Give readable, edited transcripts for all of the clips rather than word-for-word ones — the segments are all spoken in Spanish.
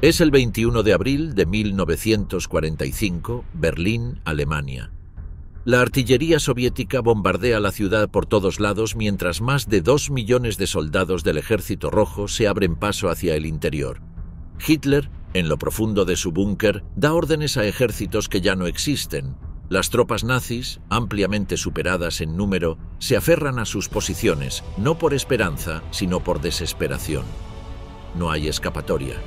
Es el 21 de abril de 1945, Berlín, Alemania. La artillería soviética bombardea la ciudad por todos lados mientras más de 2 millones de soldados del Ejército Rojo se abren paso hacia el interior. Hitler, en lo profundo de su búnker, da órdenes a ejércitos que ya no existen. Las tropas nazis, ampliamente superadas en número, se aferran a sus posiciones, no por esperanza, sino por desesperación. No hay escapatoria.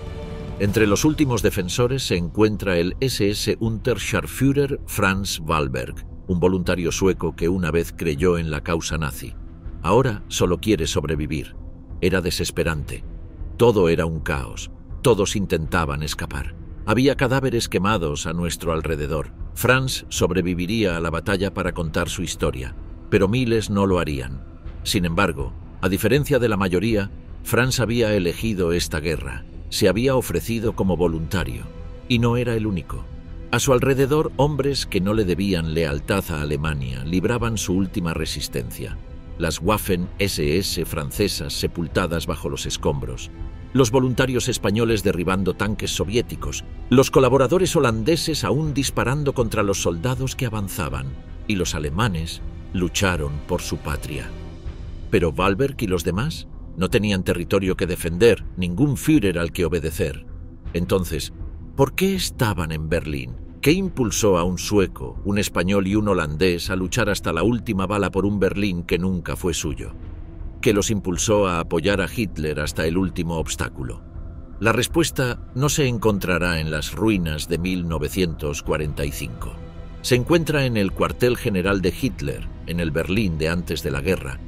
Entre los últimos defensores se encuentra el SS Unterscharführer Franz Wahlberg, un voluntario sueco que una vez creyó en la causa nazi. Ahora solo quiere sobrevivir. Era desesperante. Todo era un caos. Todos intentaban escapar. Había cadáveres quemados a nuestro alrededor. Franz sobreviviría a la batalla para contar su historia, pero miles no lo harían. Sin embargo, a diferencia de la mayoría, Franz había elegido esta guerra. Se había ofrecido como voluntario, y no era el único. A su alrededor, hombres que no le debían lealtad a Alemania libraban su última resistencia. Las Waffen-SS francesas sepultadas bajo los escombros, los voluntarios españoles derribando tanques soviéticos, los colaboradores holandeses aún disparando contra los soldados que avanzaban, y los alemanes lucharon por su patria. ¿Pero Wahlberg y los demás? No tenían territorio que defender, ningún Führer al que obedecer. Entonces, ¿por qué estaban en Berlín? ¿Qué impulsó a un sueco, un español y un holandés a luchar hasta la última bala por un Berlín que nunca fue suyo? ¿Qué los impulsó a apoyar a Hitler hasta el último obstáculo? La respuesta no se encontrará en las ruinas de 1945. Se encuentra en el cuartel general de Hitler, en el Berlín de antes de la guerra,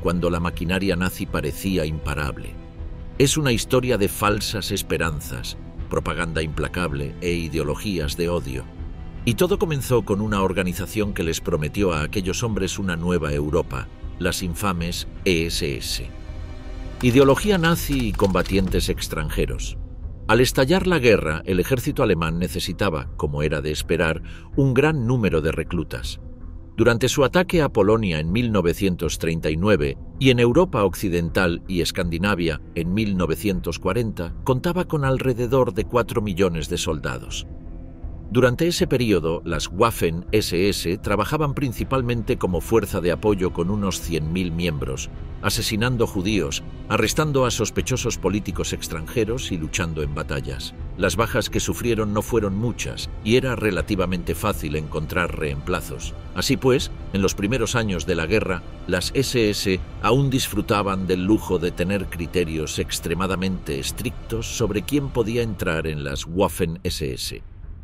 cuando la maquinaria nazi parecía imparable. Es una historia de falsas esperanzas, propaganda implacable e ideologías de odio. Y todo comenzó con una organización que les prometió a aquellos hombres una nueva Europa, las infames SS. Ideología nazi y combatientes extranjeros. Al estallar la guerra, el ejército alemán necesitaba, como era de esperar, un gran número de reclutas. Durante su ataque a Polonia en 1939 y en Europa Occidental y Escandinavia en 1940, contaba con alrededor de 4 millones de soldados. Durante ese periodo, las Waffen-SS trabajaban principalmente como fuerza de apoyo con unos 100.000 miembros, asesinando judíos, arrestando a sospechosos políticos extranjeros y luchando en batallas. Las bajas que sufrieron no fueron muchas y era relativamente fácil encontrar reemplazos. Así pues, en los primeros años de la guerra, las SS aún disfrutaban del lujo de tener criterios extremadamente estrictos sobre quién podía entrar en las Waffen-SS.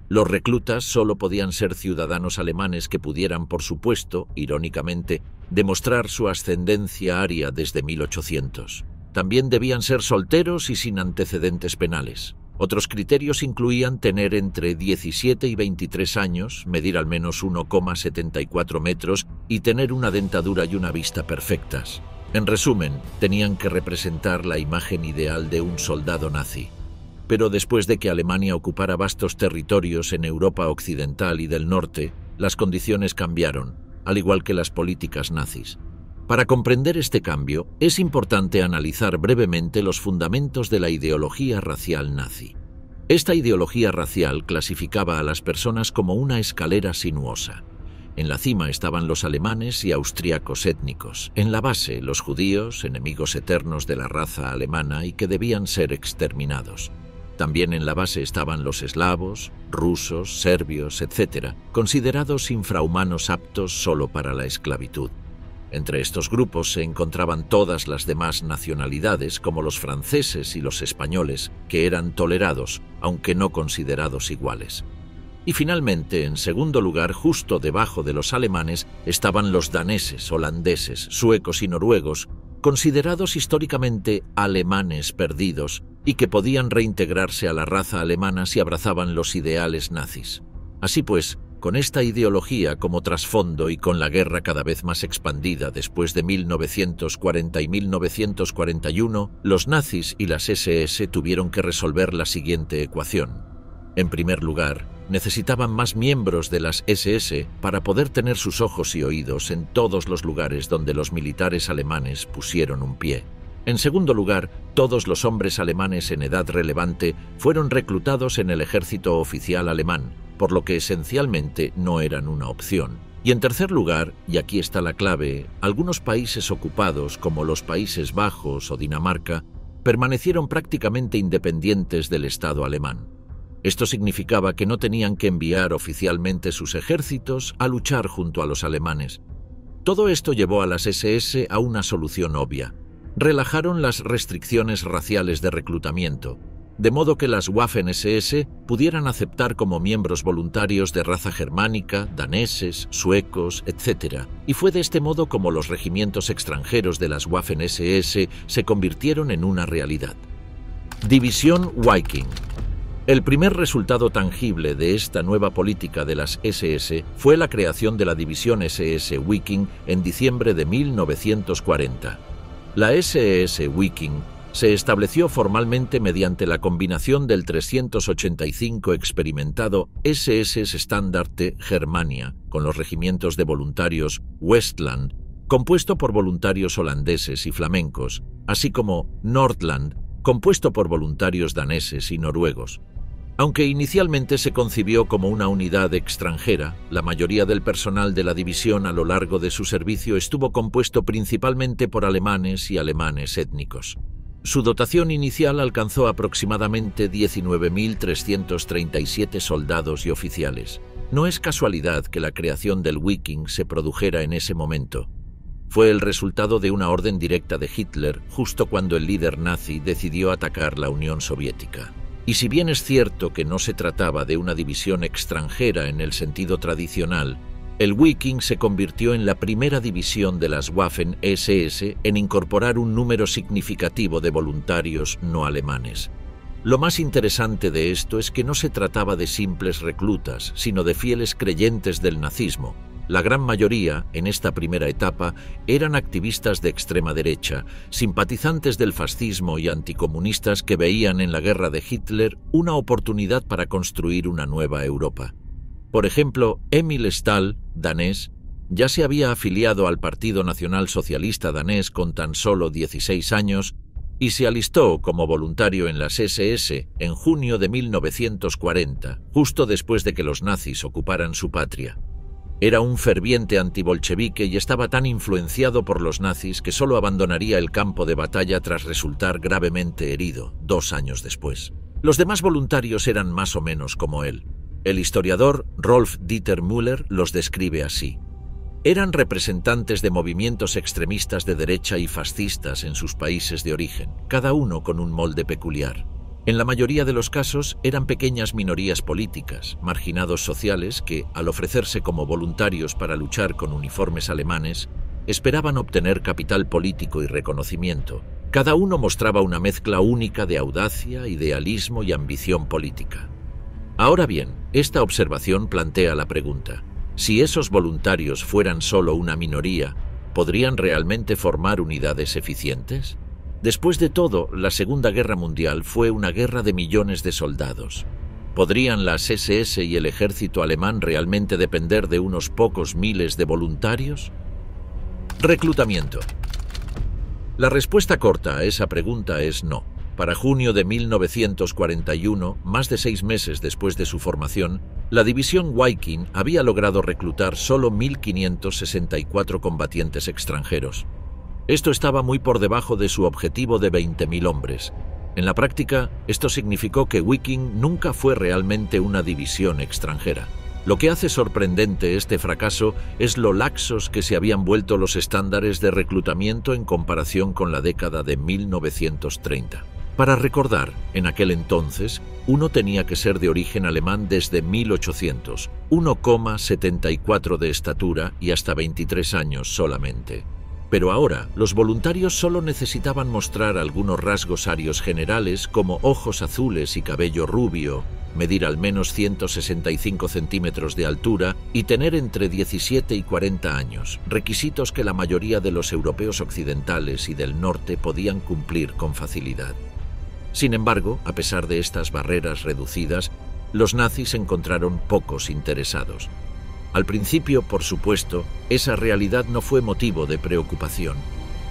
Los reclutas solo podían ser ciudadanos alemanes que pudieran, por supuesto, irónicamente, demostrar su ascendencia aria desde 1800. También debían ser solteros y sin antecedentes penales. Otros criterios incluían tener entre 17 y 23 años, medir al menos 1,74 metros y tener una dentadura y una vista perfectas. En resumen, tenían que representar la imagen ideal de un soldado nazi. Pero después de que Alemania ocupara vastos territorios en Europa Occidental y del Norte, las condiciones cambiaron, al igual que las políticas nazis. Para comprender este cambio, es importante analizar brevemente los fundamentos de la ideología racial nazi. Esta ideología racial clasificaba a las personas como una escalera sinuosa. En la cima estaban los alemanes y austríacos étnicos. En la base, los judíos, enemigos eternos de la raza alemana y que debían ser exterminados. También en la base estaban los eslavos, rusos, serbios, etc., considerados infrahumanos aptos solo para la esclavitud. Entre estos grupos se encontraban todas las demás nacionalidades, como los franceses y los españoles, que eran tolerados, aunque no considerados iguales. Y finalmente, en segundo lugar, justo debajo de los alemanes, estaban los daneses, holandeses, suecos y noruegos, considerados históricamente alemanes perdidos y que podían reintegrarse a la raza alemana si abrazaban los ideales nazis. Así pues, con esta ideología como trasfondo y con la guerra cada vez más expandida después de 1940 y 1941, los nazis y las SS tuvieron que resolver la siguiente ecuación. En primer lugar, necesitaban más miembros de las SS para poder tener sus ojos y oídos en todos los lugares donde los militares alemanes pusieron un pie. En segundo lugar, todos los hombres alemanes en edad relevante fueron reclutados en el ejército oficial alemán, por lo que esencialmente no eran una opción. Y en tercer lugar, y aquí está la clave, algunos países ocupados, como los Países Bajos o Dinamarca, permanecieron prácticamente independientes del Estado alemán. Esto significaba que no tenían que enviar oficialmente sus ejércitos a luchar junto a los alemanes. Todo esto llevó a las SS a una solución obvia. Relajaron las restricciones raciales de reclutamiento, de modo que las Waffen-SS pudieran aceptar como miembros voluntarios de raza germánica, daneses, suecos, etc. Y fue de este modo como los regimientos extranjeros de las Waffen-SS se convirtieron en una realidad. División Viking. El primer resultado tangible de esta nueva política de las SS fue la creación de la División SS Viking en diciembre de 1940. La SS Viking se estableció formalmente mediante la combinación del 385 experimentado SS Standarte Germania con los regimientos de voluntarios Westland, compuesto por voluntarios holandeses y flamencos, así como Nordland, compuesto por voluntarios daneses y noruegos. Aunque inicialmente se concibió como una unidad extranjera, la mayoría del personal de la división a lo largo de su servicio estuvo compuesto principalmente por alemanes y alemanes étnicos. Su dotación inicial alcanzó aproximadamente 19.337 soldados y oficiales. No es casualidad que la creación del Viking se produjera en ese momento. Fue el resultado de una orden directa de Hitler justo cuando el líder nazi decidió atacar la Unión Soviética. Y si bien es cierto que no se trataba de una división extranjera en el sentido tradicional, el Viking se convirtió en la primera división de las Waffen-SS en incorporar un número significativo de voluntarios no alemanes. Lo más interesante de esto es que no se trataba de simples reclutas, sino de fieles creyentes del nazismo. La gran mayoría, en esta primera etapa, eran activistas de extrema derecha, simpatizantes del fascismo y anticomunistas que veían en la guerra de Hitler una oportunidad para construir una nueva Europa. Por ejemplo, Emil Stahl, danés, ya se había afiliado al Partido Nacional Socialista danés con tan solo 16 años y se alistó como voluntario en las SS en junio de 1940, justo después de que los nazis ocuparan su patria. Era un ferviente antibolchevique y estaba tan influenciado por los nazis que solo abandonaría el campo de batalla tras resultar gravemente herido 2 años después. Los demás voluntarios eran más o menos como él. El historiador Rolf Dieter Müller los describe así. Eran representantes de movimientos extremistas de derecha y fascistas en sus países de origen, cada uno con un molde peculiar. En la mayoría de los casos eran pequeñas minorías políticas, marginados sociales que, al ofrecerse como voluntarios para luchar con uniformes alemanes, esperaban obtener capital político y reconocimiento. Cada uno mostraba una mezcla única de audacia, idealismo y ambición política. Ahora bien, esta observación plantea la pregunta: si esos voluntarios fueran solo una minoría, ¿podrían realmente formar unidades eficientes? Después de todo, la Segunda Guerra Mundial fue una guerra de millones de soldados. ¿Podrían las SS y el ejército alemán realmente depender de unos pocos miles de voluntarios? Reclutamiento. La respuesta corta a esa pregunta es no. Para junio de 1941, más de 6 meses después de su formación, la división Viking había logrado reclutar solo 1.564 combatientes extranjeros. Esto estaba muy por debajo de su objetivo de 20.000 hombres. En la práctica, esto significó que Viking nunca fue realmente una división extranjera. Lo que hace sorprendente este fracaso es lo laxos que se habían vuelto los estándares de reclutamiento en comparación con la década de 1930. Para recordar, en aquel entonces, uno tenía que ser de origen alemán desde 1800, 1,74 de estatura y hasta 23 años solamente. Pero ahora, los voluntarios solo necesitaban mostrar algunos rasgos arios generales como ojos azules y cabello rubio, medir al menos 165 centímetros de altura y tener entre 17 y 40 años, requisitos que la mayoría de los europeos occidentales y del norte podían cumplir con facilidad. Sin embargo, a pesar de estas barreras reducidas, los nazis encontraron pocos interesados. Al principio, por supuesto, esa realidad no fue motivo de preocupación.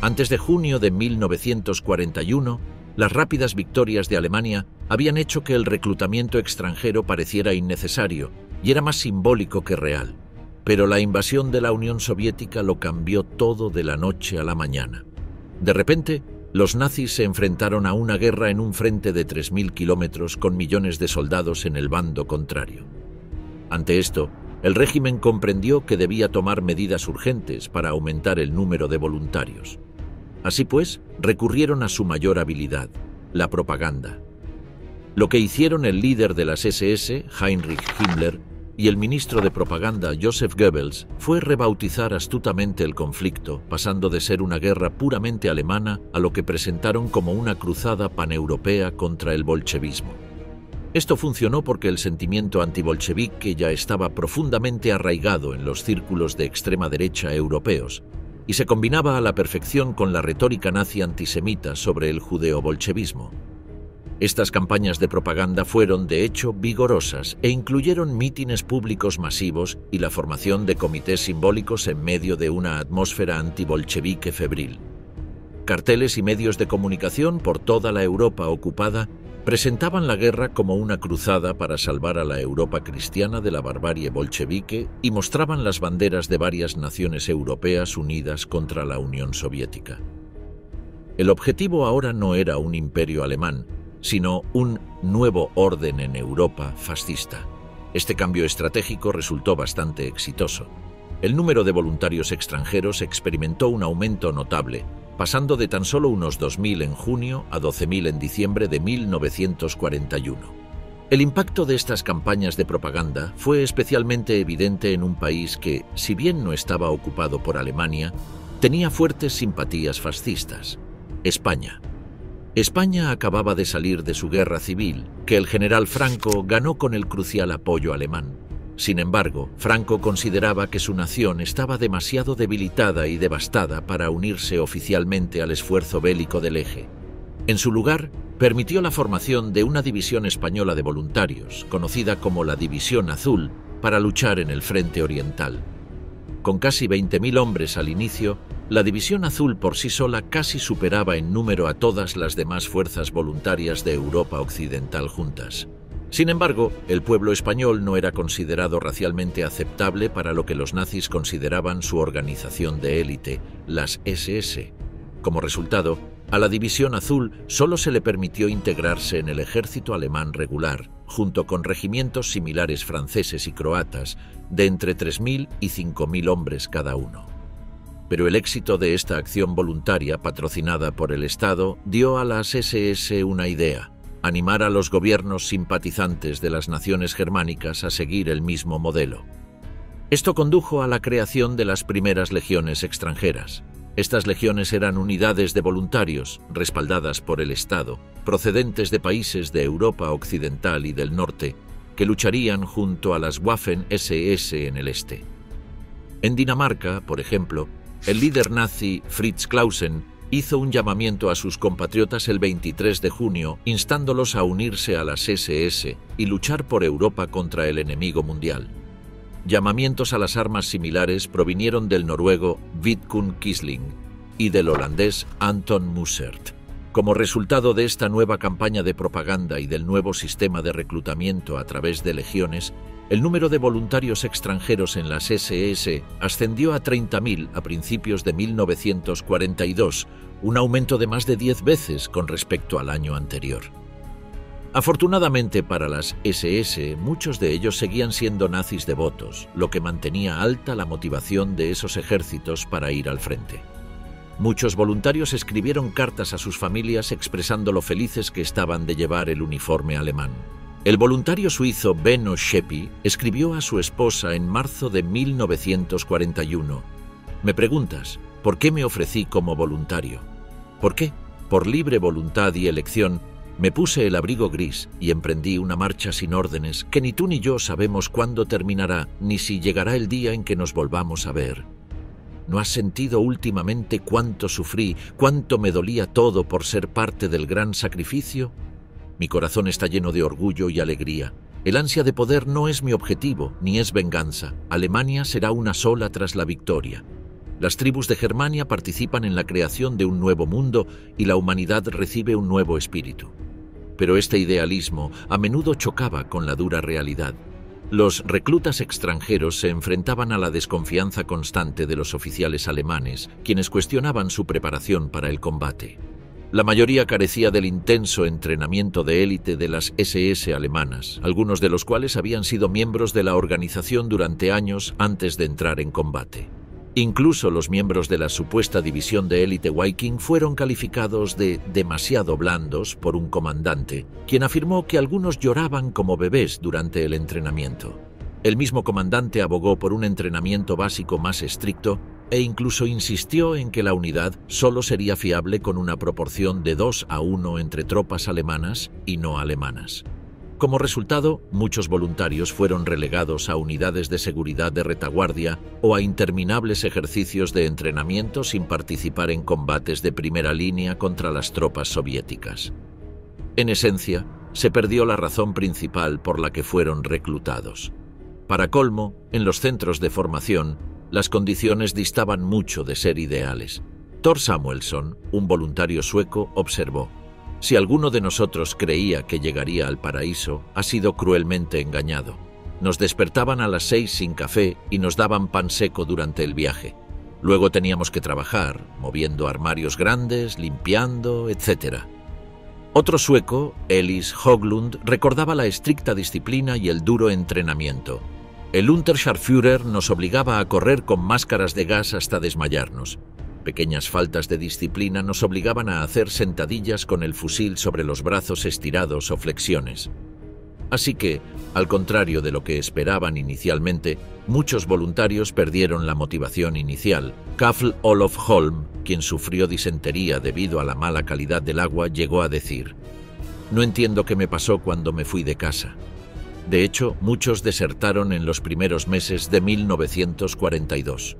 Antes de junio de 1941, las rápidas victorias de Alemania habían hecho que el reclutamiento extranjero pareciera innecesario y era más simbólico que real. Pero la invasión de la Unión Soviética lo cambió todo de la noche a la mañana. De repente, los nazis se enfrentaron a una guerra en un frente de 3.000 kilómetros con millones de soldados en el bando contrario. Ante esto, el régimen comprendió que debía tomar medidas urgentes para aumentar el número de voluntarios. Así pues, recurrieron a su mayor habilidad, la propaganda. Lo que hicieron el líder de las SS, Heinrich Himmler, y el ministro de propaganda, Joseph Goebbels, fue rebautizar astutamente el conflicto, pasando de ser una guerra puramente alemana a lo que presentaron como una cruzada paneuropea contra el bolchevismo. Esto funcionó porque el sentimiento antibolchevique ya estaba profundamente arraigado en los círculos de extrema derecha europeos y se combinaba a la perfección con la retórica nazi antisemita sobre el judeo-bolchevismo. Estas campañas de propaganda fueron, de hecho, vigorosas e incluyeron mítines públicos masivos y la formación de comités simbólicos en medio de una atmósfera antibolchevique febril. Carteles y medios de comunicación por toda la Europa ocupada presentaban la guerra como una cruzada para salvar a la Europa cristiana de la barbarie bolchevique y mostraban las banderas de varias naciones europeas unidas contra la Unión Soviética. El objetivo ahora no era un imperio alemán, sino un nuevo orden en Europa fascista. Este cambio estratégico resultó bastante exitoso. El número de voluntarios extranjeros experimentó un aumento notable, pasando de tan solo unos 2.000 en junio a 12.000 en diciembre de 1941. El impacto de estas campañas de propaganda fue especialmente evidente en un país que, si bien no estaba ocupado por Alemania, tenía fuertes simpatías fascistas: España. España acababa de salir de su guerra civil, que el general Franco ganó con el crucial apoyo alemán. Sin embargo, Franco consideraba que su nación estaba demasiado debilitada y devastada para unirse oficialmente al esfuerzo bélico del Eje. En su lugar, permitió la formación de una división española de voluntarios, conocida como la División Azul, para luchar en el frente oriental. Con casi 20.000 hombres al inicio, la División Azul por sí sola casi superaba en número a todas las demás fuerzas voluntarias de Europa Occidental juntas. Sin embargo, el pueblo español no era considerado racialmente aceptable para lo que los nazis consideraban su organización de élite, las SS. Como resultado, a la División Azul solo se le permitió integrarse en el ejército alemán regular, junto con regimientos similares franceses y croatas, de entre 3.000 y 5.000 hombres cada uno. Pero el éxito de esta acción voluntaria patrocinada por el Estado dio a las SS una idea: animar a los gobiernos simpatizantes de las naciones germánicas a seguir el mismo modelo. Esto condujo a la creación de las primeras legiones extranjeras. Estas legiones eran unidades de voluntarios, respaldadas por el Estado, procedentes de países de Europa Occidental y del Norte, que lucharían junto a las Waffen-SS en el este. En Dinamarca, por ejemplo, el líder nazi Fritz Clausen hizo un llamamiento a sus compatriotas el 23 de junio, instándolos a unirse a las SS y luchar por Europa contra el enemigo mundial. Llamamientos a las armas similares provinieron del noruego Vidkun Quisling y del holandés Anton Mussert. Como resultado de esta nueva campaña de propaganda y del nuevo sistema de reclutamiento a través de legiones, el número de voluntarios extranjeros en las SS ascendió a 30.000 a principios de 1942, un aumento de más de 10 veces con respecto al año anterior. Afortunadamente para las SS, muchos de ellos seguían siendo nazis devotos, lo que mantenía alta la motivación de esos ejércitos para ir al frente. Muchos voluntarios escribieron cartas a sus familias expresando lo felices que estaban de llevar el uniforme alemán. El voluntario suizo Benno Scheppi escribió a su esposa en marzo de 1941: «Me preguntas, ¿por qué me ofrecí como voluntario? ¿Por qué? Por libre voluntad y elección, me puse el abrigo gris y emprendí una marcha sin órdenes que ni tú ni yo sabemos cuándo terminará, ni si llegará el día en que nos volvamos a ver. ¿No has sentido últimamente cuánto sufrí, cuánto me dolía todo por ser parte del gran sacrificio? Mi corazón está lleno de orgullo y alegría. El ansia de poder no es mi objetivo, ni es venganza. Alemania será una sola tras la victoria. Las tribus de Germania participan en la creación de un nuevo mundo y la humanidad recibe un nuevo espíritu. Pero este idealismo a menudo chocaba con la dura realidad. Los reclutas extranjeros se enfrentaban a la desconfianza constante de los oficiales alemanes, quienes cuestionaban su preparación para el combate. La mayoría carecía del intenso entrenamiento de élite de las SS alemanas, algunos de los cuales habían sido miembros de la organización durante años antes de entrar en combate. Incluso los miembros de la supuesta división de élite Viking fueron calificados de demasiado blandos por un comandante, quien afirmó que algunos lloraban como bebés durante el entrenamiento. El mismo comandante abogó por un entrenamiento básico más estricto e incluso insistió en que la unidad solo sería fiable con una proporción de 2:1 entre tropas alemanas y no alemanas. Como resultado, muchos voluntarios fueron relegados a unidades de seguridad de retaguardia o a interminables ejercicios de entrenamiento sin participar en combates de primera línea contra las tropas soviéticas. En esencia, se perdió la razón principal por la que fueron reclutados. Para colmo, en los centros de formación, las condiciones distaban mucho de ser ideales. Thor Samuelsson, un voluntario sueco, observó: «Si alguno de nosotros creía que llegaría al paraíso, ha sido cruelmente engañado. Nos despertaban a las 6 sin café y nos daban pan seco durante el viaje. Luego teníamos que trabajar, moviendo armarios grandes, limpiando, etc.». Otro sueco, Elis Höglund, recordaba la estricta disciplina y el duro entrenamiento. «El Unterscharführer nos obligaba a correr con máscaras de gas hasta desmayarnos. Pequeñas faltas de disciplina nos obligaban a hacer sentadillas con el fusil sobre los brazos estirados o flexiones». Así que, al contrario de lo que esperaban inicialmente, muchos voluntarios perdieron la motivación inicial. Kafl Olof Holm, quien sufrió disentería debido a la mala calidad del agua, llegó a decir: «No entiendo qué me pasó cuando me fui de casa». De hecho, muchos desertaron en los primeros meses de 1942.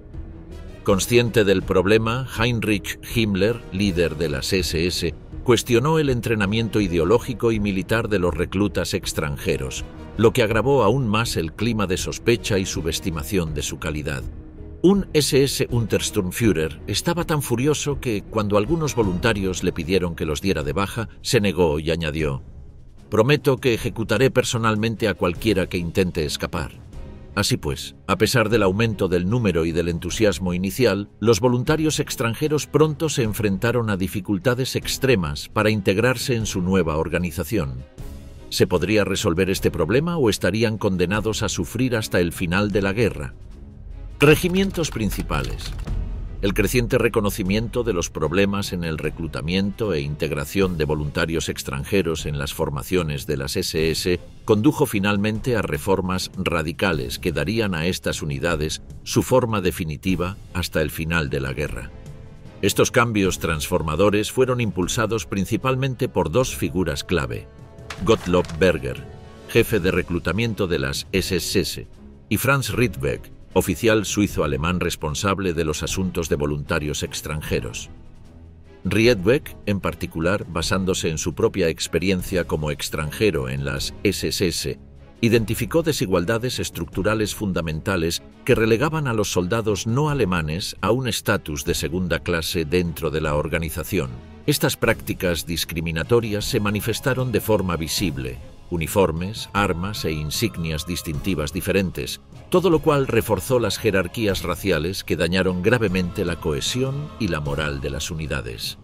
Consciente del problema, Heinrich Himmler, líder de las SS, cuestionó el entrenamiento ideológico y militar de los reclutas extranjeros, lo que agravó aún más el clima de sospecha y subestimación de su calidad. Un SS Untersturmführer estaba tan furioso que, cuando algunos voluntarios le pidieron que los diera de baja, se negó y añadió: «Prometo que ejecutaré personalmente a cualquiera que intente escapar». Así pues, a pesar del aumento del número y del entusiasmo inicial, los voluntarios extranjeros pronto se enfrentaron a dificultades extremas para integrarse en su nueva organización. ¿Se podría resolver este problema o estarían condenados a sufrir hasta el final de la guerra? Regimientos principales. El creciente reconocimiento de los problemas en el reclutamiento e integración de voluntarios extranjeros en las formaciones de las SS condujo finalmente a reformas radicales que darían a estas unidades su forma definitiva hasta el final de la guerra. Estos cambios transformadores fueron impulsados principalmente por dos figuras clave: Gottlob Berger, jefe de reclutamiento de las SS, y Franz Rydbeck, oficial suizo-alemán responsable de los asuntos de voluntarios extranjeros. Rydbeck, en particular, basándose en su propia experiencia como extranjero en las SS, identificó desigualdades estructurales fundamentales que relegaban a los soldados no alemanes a un estatus de segunda clase dentro de la organización. Estas prácticas discriminatorias se manifestaron de forma visible: uniformes, armas e insignias distintivas diferentes, todo lo cual reforzó las jerarquías raciales que dañaron gravemente la cohesión y la moral de las unidades.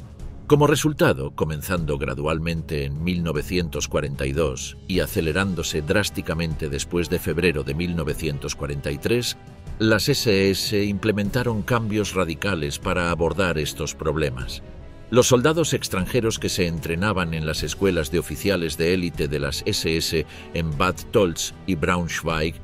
Como resultado, comenzando gradualmente en 1942 y acelerándose drásticamente después de febrero de 1943, las SS implementaron cambios radicales para abordar estos problemas. Los soldados extranjeros que se entrenaban en las escuelas de oficiales de élite de las SS en Bad Tölz y Braunschweig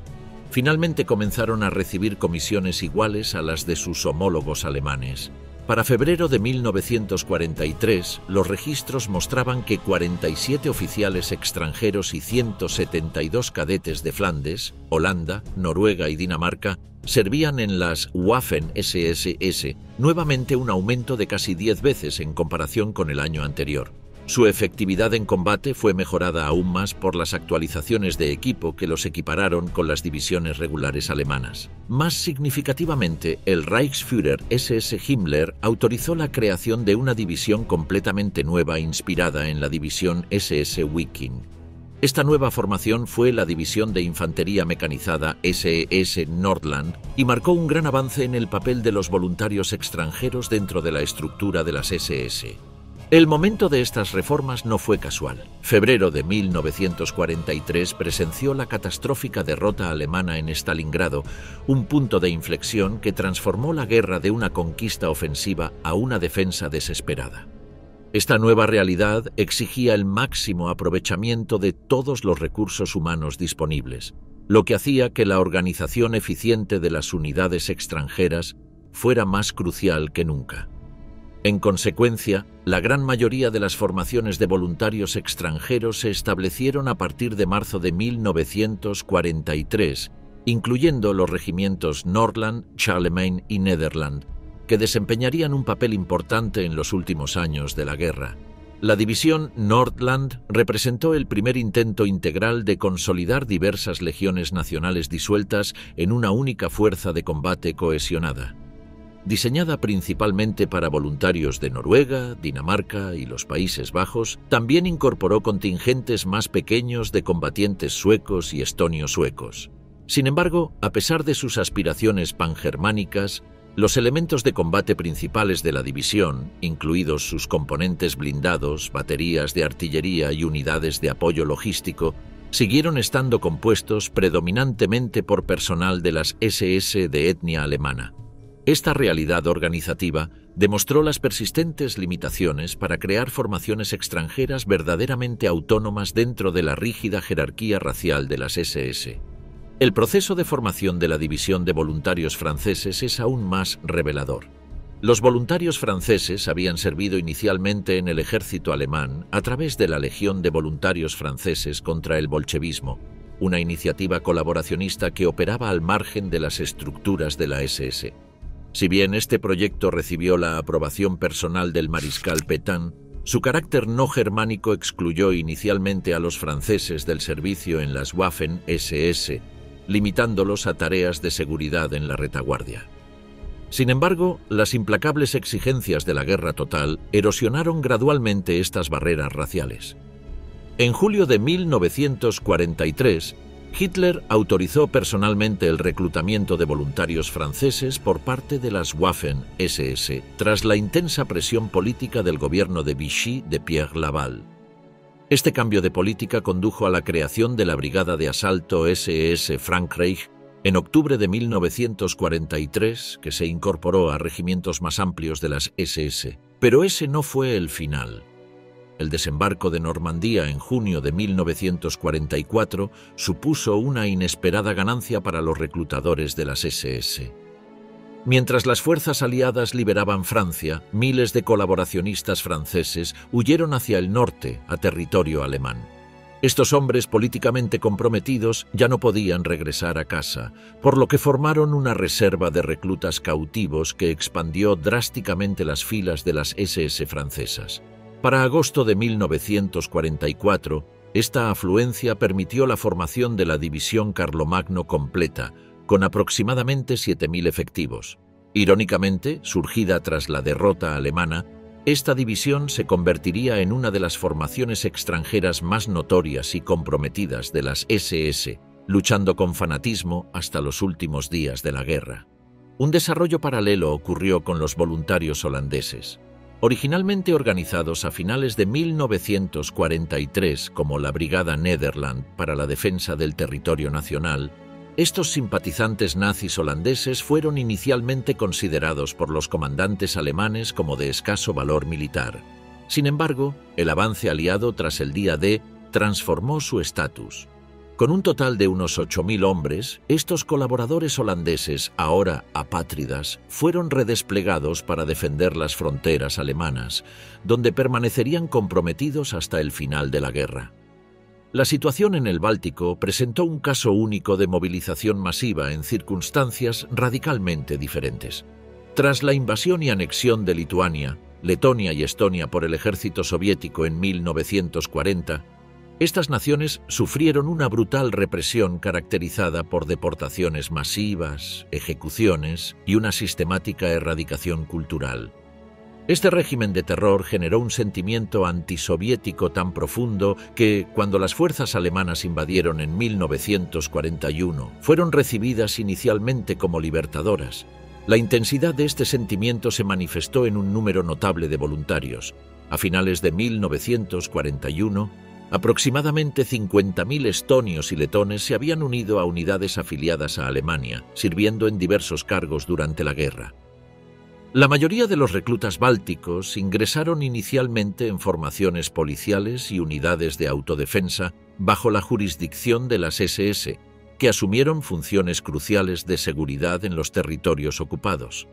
finalmente comenzaron a recibir comisiones iguales a las de sus homólogos alemanes. Para febrero de 1943, los registros mostraban que 47 oficiales extranjeros y 172 cadetes de Flandes, Holanda, Noruega y Dinamarca servían en las Waffen-SS, nuevamente un aumento de casi 10 veces en comparación con el año anterior. Su efectividad en combate fue mejorada aún más por las actualizaciones de equipo que los equipararon con las divisiones regulares alemanas. Más significativamente, el Reichsführer SS Himmler autorizó la creación de una división completamente nueva inspirada en la división SS Wiking. Esta nueva formación fue la División de Infantería Mecanizada SS Nordland y marcó un gran avance en el papel de los voluntarios extranjeros dentro de la estructura de las SS. El momento de estas reformas no fue casual. Febrero de 1943 presenció la catastrófica derrota alemana en Stalingrado, un punto de inflexión que transformó la guerra de una conquista ofensiva a una defensa desesperada. Esta nueva realidad exigía el máximo aprovechamiento de todos los recursos humanos disponibles, lo que hacía que la organización eficiente de las unidades extranjeras fuera más crucial que nunca. En consecuencia, la gran mayoría de las formaciones de voluntarios extranjeros se establecieron a partir de marzo de 1943, incluyendo los regimientos Nordland, Charlemagne y Nederland, que desempeñarían un papel importante en los últimos años de la guerra. La división Nordland representó el primer intento integral de consolidar diversas legiones nacionales disueltas en una única fuerza de combate cohesionada. Diseñada principalmente para voluntarios de Noruega, Dinamarca y los Países Bajos, también incorporó contingentes más pequeños de combatientes suecos y estonios suecos. Sin embargo, a pesar de sus aspiraciones pangermánicas, los elementos de combate principales de la división, incluidos sus componentes blindados, baterías de artillería y unidades de apoyo logístico, siguieron estando compuestos predominantemente por personal de las SS de etnia alemana. Esta realidad organizativa demostró las persistentes limitaciones para crear formaciones extranjeras verdaderamente autónomas dentro de la rígida jerarquía racial de las SS. El proceso de formación de la división de voluntarios franceses es aún más revelador. Los voluntarios franceses habían servido inicialmente en el ejército alemán a través de la Legión de Voluntarios Franceses contra el bolchevismo, una iniciativa colaboracionista que operaba al margen de las estructuras de la SS. Si bien este proyecto recibió la aprobación personal del mariscal Pétain, su carácter no germánico excluyó inicialmente a los franceses del servicio en las Waffen-SS, limitándolos a tareas de seguridad en la retaguardia. Sin embargo, las implacables exigencias de la guerra total erosionaron gradualmente estas barreras raciales. En julio de 1943, Hitler autorizó personalmente el reclutamiento de voluntarios franceses por parte de las Waffen-SS, tras la intensa presión política del gobierno de Vichy de Pierre Laval. Este cambio de política condujo a la creación de la Brigada de Asalto SS Frankreich en octubre de 1943, que se incorporó a regimientos más amplios de las SS. Pero ese no fue el final. El desembarco de Normandía en junio de 1944 supuso una inesperada ganancia para los reclutadores de las SS. Mientras las fuerzas aliadas liberaban Francia, miles de colaboracionistas franceses huyeron hacia el norte, a territorio alemán. Estos hombres políticamente comprometidos ya no podían regresar a casa, por lo que formaron una reserva de reclutas cautivos que expandió drásticamente las filas de las SS francesas. Para agosto de 1944, esta afluencia permitió la formación de la División Carlomagno completa, con aproximadamente 7.000 efectivos. Irónicamente, surgida tras la derrota alemana, esta división se convertiría en una de las formaciones extranjeras más notorias y comprometidas de las SS, luchando con fanatismo hasta los últimos días de la guerra. Un desarrollo paralelo ocurrió con los voluntarios holandeses. Originalmente organizados a finales de 1943 como la Brigada Nederland para la defensa del territorio nacional, estos simpatizantes nazis holandeses fueron inicialmente considerados por los comandantes alemanes como de escaso valor militar. Sin embargo, el avance aliado tras el día D transformó su estatus. Con un total de unos 8.000 hombres, estos colaboradores holandeses, ahora apátridas, fueron redesplegados para defender las fronteras alemanas, donde permanecerían comprometidos hasta el final de la guerra. La situación en el Báltico presentó un caso único de movilización masiva en circunstancias radicalmente diferentes. Tras la invasión y anexión de Lituania, Letonia y Estonia por el ejército soviético en 1940, estas naciones sufrieron una brutal represión caracterizada por deportaciones masivas, ejecuciones y una sistemática erradicación cultural. Este régimen de terror generó un sentimiento antisoviético tan profundo que, cuando las fuerzas alemanas invadieron en 1941, fueron recibidas inicialmente como libertadoras. La intensidad de este sentimiento se manifestó en un número notable de voluntarios. A finales de 1941, aproximadamente 50.000 estonios y letones se habían unido a unidades afiliadas a Alemania, sirviendo en diversos cargos durante la guerra. La mayoría de los reclutas bálticos ingresaron inicialmente en formaciones policiales y unidades de autodefensa bajo la jurisdicción de las SS, que asumieron funciones cruciales de seguridad en los territorios ocupados.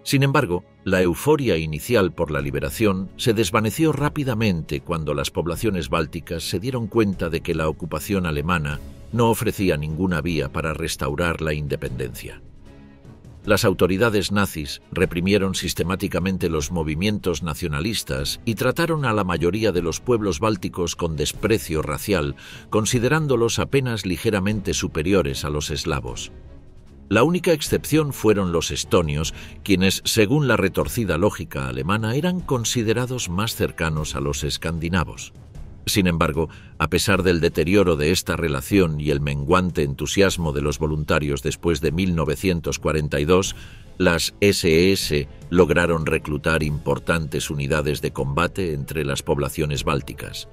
Sin embargo, la euforia inicial por la liberación se desvaneció rápidamente cuando las poblaciones bálticas se dieron cuenta de que la ocupación alemana no ofrecía ninguna vía para restaurar la independencia. Las autoridades nazis reprimieron sistemáticamente los movimientos nacionalistas y trataron a la mayoría de los pueblos bálticos con desprecio racial, considerándolos apenas ligeramente superiores a los eslavos. La única excepción fueron los estonios, quienes, según la retorcida lógica alemana, eran considerados más cercanos a los escandinavos. Sin embargo, a pesar del deterioro de esta relación y el menguante entusiasmo de los voluntarios después de 1942, las SS lograron reclutar importantes unidades de combate entre las poblaciones bálticas.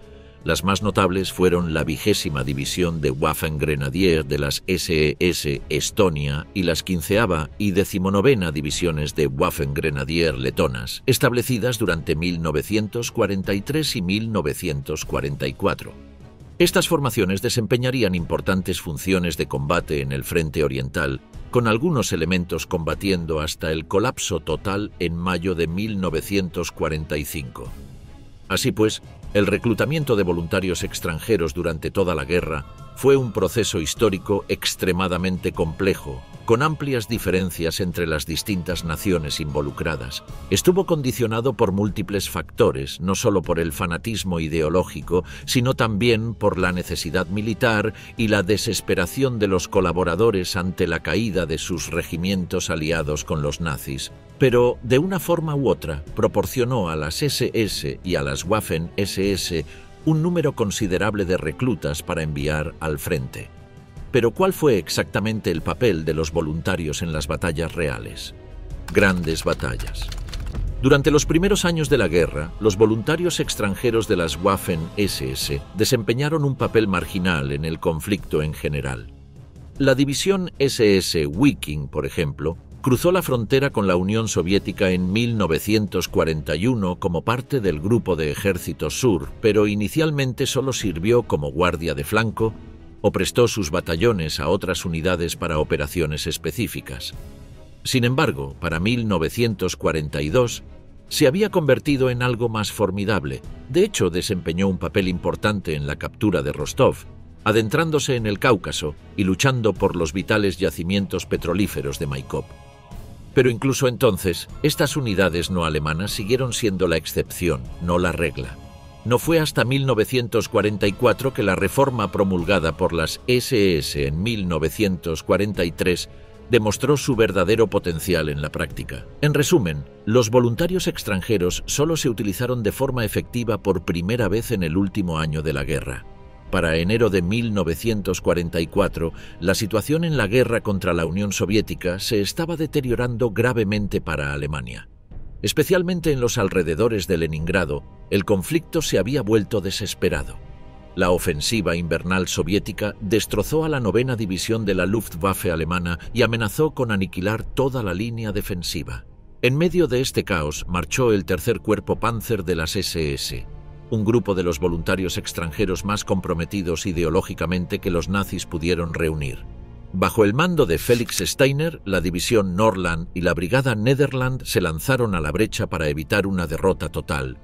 Las más notables fueron la 20ª División de Waffen-Grenadier de las SS Estonia y las 15ª y 19ª Divisiones de Waffen-Grenadier letonas, establecidas durante 1943 y 1944. Estas formaciones desempeñarían importantes funciones de combate en el frente oriental, con algunos elementos combatiendo hasta el colapso total en mayo de 1945. Así pues, el reclutamiento de voluntarios extranjeros durante toda la guerra fue un proceso histórico extremadamente complejo, con amplias diferencias entre las distintas naciones involucradas. Estuvo condicionado por múltiples factores, no solo por el fanatismo ideológico, sino también por la necesidad militar y la desesperación de los colaboradores ante la caída de sus regimientos aliados con los nazis. Pero, de una forma u otra, proporcionó a las SS y a las Waffen-SS un número considerable de reclutas para enviar al frente. Pero ¿cuál fue exactamente el papel de los voluntarios en las batallas reales? Grandes batallas. Durante los primeros años de la guerra, los voluntarios extranjeros de las Waffen-SS desempeñaron un papel marginal en el conflicto en general. La división SS Wiking, por ejemplo, cruzó la frontera con la Unión Soviética en 1941 como parte del Grupo de Ejército Sur, pero inicialmente solo sirvió como guardia de flanco o prestó sus batallones a otras unidades para operaciones específicas. Sin embargo, para 1942 se había convertido en algo más formidable. De hecho, desempeñó un papel importante en la captura de Rostov, adentrándose en el Cáucaso y luchando por los vitales yacimientos petrolíferos de Maikop. Pero incluso entonces, estas unidades no alemanas siguieron siendo la excepción, no la regla. No fue hasta 1944 que la reforma promulgada por las SS en 1943 demostró su verdadero potencial en la práctica. En resumen, los voluntarios extranjeros solo se utilizaron de forma efectiva por primera vez en el último año de la guerra. Para enero de 1944, la situación en la guerra contra la Unión Soviética se estaba deteriorando gravemente para Alemania. Especialmente en los alrededores de Leningrado, el conflicto se había vuelto desesperado. La ofensiva invernal soviética destrozó a la 9ª División de la Luftwaffe alemana y amenazó con aniquilar toda la línea defensiva. En medio de este caos marchó el tercer cuerpo Panzer de las SS, un grupo de los voluntarios extranjeros más comprometidos ideológicamente que los nazis pudieron reunir. Bajo el mando de Felix Steiner, la división Norland y la brigada Nederland se lanzaron a la brecha para evitar una derrota total.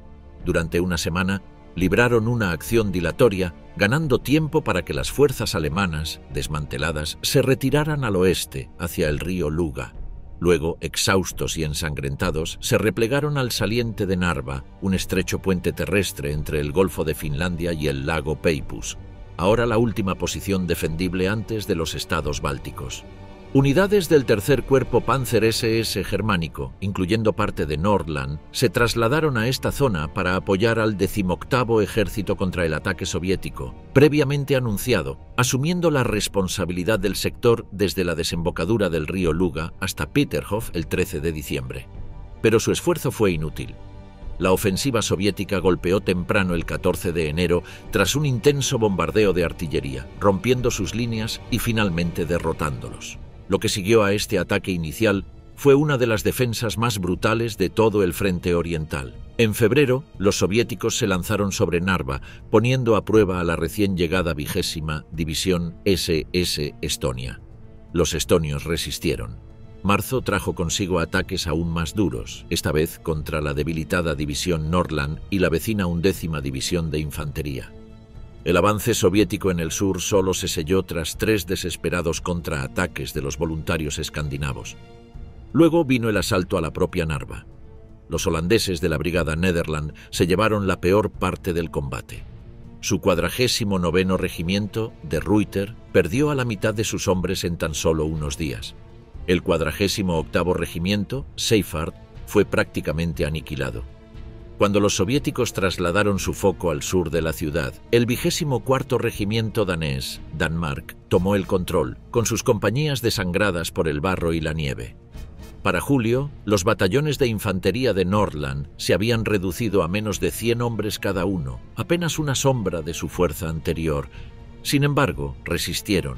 Durante una semana, libraron una acción dilatoria, ganando tiempo para que las fuerzas alemanas, desmanteladas, se retiraran al oeste, hacia el río Luga. Luego, exhaustos y ensangrentados, se replegaron al saliente de Narva, un estrecho puente terrestre entre el Golfo de Finlandia y el lago Peipus, ahora la última posición defendible antes de los estados bálticos. Unidades del tercer cuerpo Panzer SS germánico, incluyendo parte de Nordland, se trasladaron a esta zona para apoyar al 18º Ejército contra el ataque soviético, previamente anunciado, asumiendo la responsabilidad del sector desde la desembocadura del río Luga hasta Peterhof el 13 de diciembre. Pero su esfuerzo fue inútil. La ofensiva soviética golpeó temprano el 14 de enero tras un intenso bombardeo de artillería, rompiendo sus líneas y finalmente derrotándolos. Lo que siguió a este ataque inicial fue una de las defensas más brutales de todo el frente oriental. En febrero, los soviéticos se lanzaron sobre Narva, poniendo a prueba a la recién llegada 20ª División SS Estonia. Los estonios resistieron. Marzo trajo consigo ataques aún más duros, esta vez contra la debilitada División Nordland y la vecina 11ª División de Infantería. El avance soviético en el sur solo se selló tras 3 desesperados contraataques de los voluntarios escandinavos. Luego vino el asalto a la propia Narva. Los holandeses de la Brigada Nederland se llevaron la peor parte del combate. Su 49º Regimiento, de Ruyter, perdió a la mitad de sus hombres en tan solo unos días. El 48º Regimiento, Seyfarth, fue prácticamente aniquilado. Cuando los soviéticos trasladaron su foco al sur de la ciudad, el 24º Regimiento danés, Danmark, tomó el control, con sus compañías desangradas por el barro y la nieve. Para julio, los batallones de infantería de Nordland se habían reducido a menos de 100 hombres cada uno, apenas una sombra de su fuerza anterior. Sin embargo, resistieron.